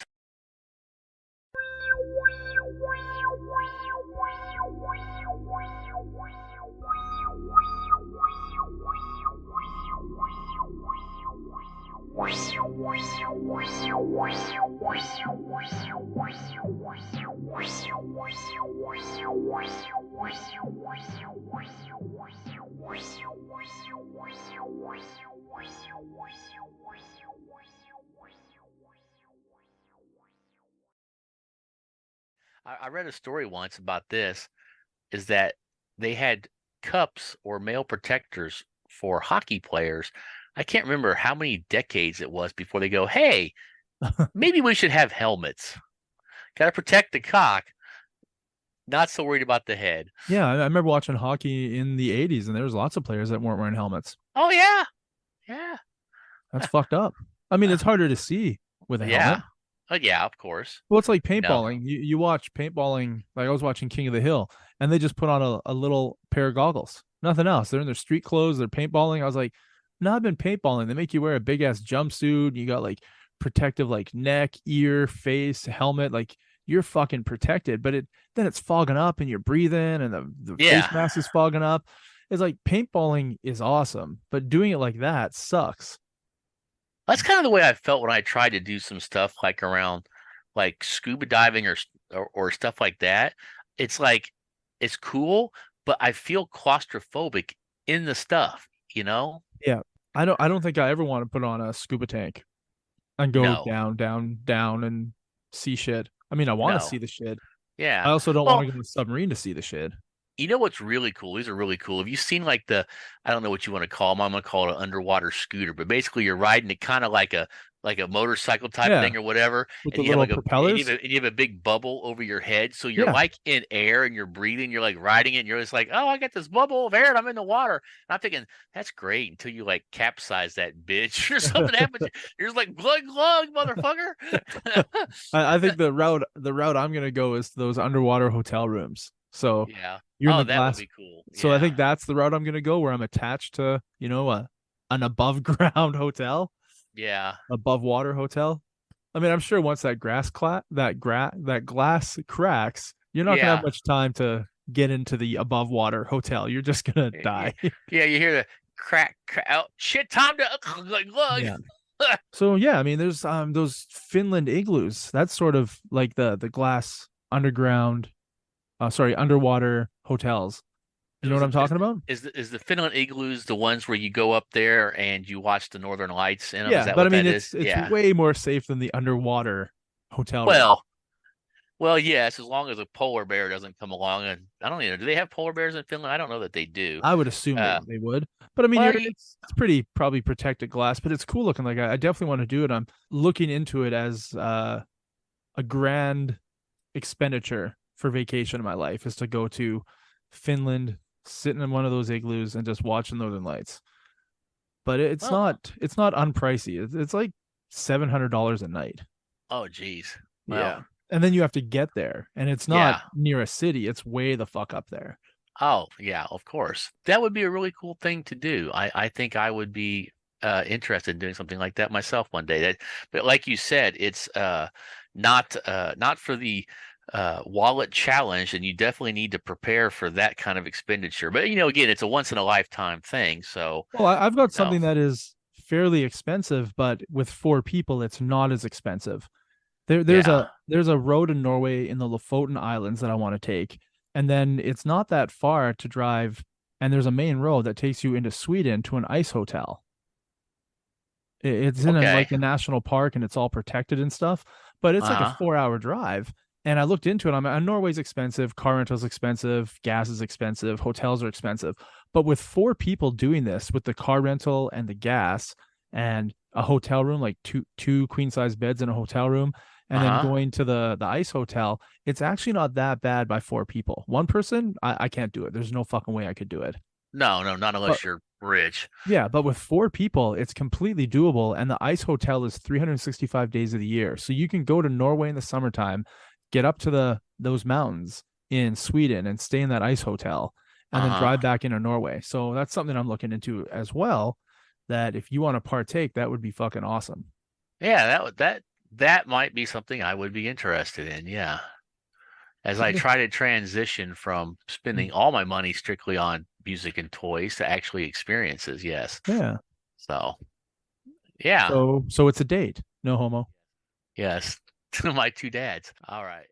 I read a story once about this, is that they had cups or male protectors for hockey players. I can't remember how many decades it was before they go, hey, maybe we should have helmets. Got to protect the cock. Not so worried about the head. Yeah, I remember watching hockey in the 80s, and there was lots of players that weren't wearing helmets. Oh, yeah. Yeah. That's fucked up. I mean, it's harder to see with a helmet. Yeah, of course. Well, it's like paintballing. You watch paintballing, like I was watching King of the Hill, and they just put on a little pair of goggles. Nothing else. They're in their street clothes. They're paintballing. I was like, no, I've been paintballing. They make you wear a big ass jumpsuit. You got like protective like neck, ear, face, helmet. Like you're fucking protected. But then it's fogging up and you're breathing and the face mask is fogging up. It's like paintballing is awesome, but doing it like that sucks. That's kind of the way I felt when I tried to do some stuff like around like scuba diving or stuff like that. It's like it's cool, but I feel claustrophobic in the stuff, you know? Yeah. I don't think I ever want to put on a scuba tank and go down and see shit. I mean, I want to see the shit. Yeah. I also don't want to go to the submarine to see the shit. You know what's really cool? These are really cool. Have you seen like I don't know what you want to call them. I'm gonna call it an underwater scooter, but basically you're riding it kind of like a motorcycle type thing or whatever. With and the you have little propellers. and you have a big bubble over your head, so you're like in air and you're breathing. You're like riding it, and you're just like, oh, I got this bubble of air, and I'm in the water. And I'm thinking that's great until you like capsize that bitch or something happens. You're just like glug glug, motherfucker. I think the route I'm gonna go is those underwater hotel rooms. So you're in the glass. Would be cool. So I think that's the route I'm gonna go, where I'm attached to an above ground hotel. Yeah. Above water hotel. I mean, I'm sure once that glass cracks, you're not gonna have much time to get into the above water hotel. You're just gonna die. Yeah, you hear the crack out. Shit, time to glug. Yeah. So I mean, there's those Finland igloos. That's sort of like the glass underground, underwater hotels. You know what I'm talking about? Is the Finland igloos the ones where you go up there and you watch the Northern Lights in them? Yeah, but I mean, it's way more safe than the underwater hotel. Well, Well, yes, as long as a polar bear doesn't come along, and I don't even know. Do they have polar bears in Finland? I don't know that they do. I would assume Uh, they would, but I mean, well, it's pretty probably protected glass, but it's cool looking. Like I definitely want to do it. I'm looking into it as a grand expenditure for vacation in my life is to go to Finland, sitting in one of those igloos and just watching Northern Lights. But well, it's not unpricey. It's like $700 a night. oh, geez. Well, Yeah. And then you have to get there, and it's not yeah. near a city. It's way the fuck up there. Oh, yeah, of course. That would be a really cool thing to do. I think I would be interested in doing something like that myself one day. But like you said, it's not for the wallet challenge, and you definitely need to prepare for that kind of expenditure. But again, it's a once in a lifetime thing. So, Well, I've got no. something that is fairly expensive, but with four people, it's not as expensive. Yeah. There's a road in Norway in the Lofoten Islands that I want to take, and then it's not that far to drive, and there's a main road that takes you into Sweden to an ice hotel. It's in Okay. like a national park, and it's all protected and stuff, but it's like a Uh-huh. 4 hour drive. And I looked into it. Norway's expensive, car rental's expensive, gas is expensive, hotels are expensive. But with four people doing this, with the car rental and the gas and a hotel room, like two queen size beds in a hotel room, and then Uh-huh. going to the ice hotel, it's actually not that bad by four people. One person, I can't do it. There's no fucking way I could do it. No, no, not But unless you're rich. yeah, but with four people, it's completely doable. And the ice hotel is 365 days of the year. So you can go to Norway in the summertime, get up to those mountains in Sweden and stay in that ice hotel and then Uh-huh. drive back into Norway. So that's something I'm looking into as well. That if you want to partake, that would be fucking awesome. Yeah, that might be something I would be interested in. Yeah. As I Yeah. try to transition from spending all my money strictly on music and toys to actually experiences. Yes. Yeah. So, yeah. So it's a date. No homo. Yes. To my two dads. All right.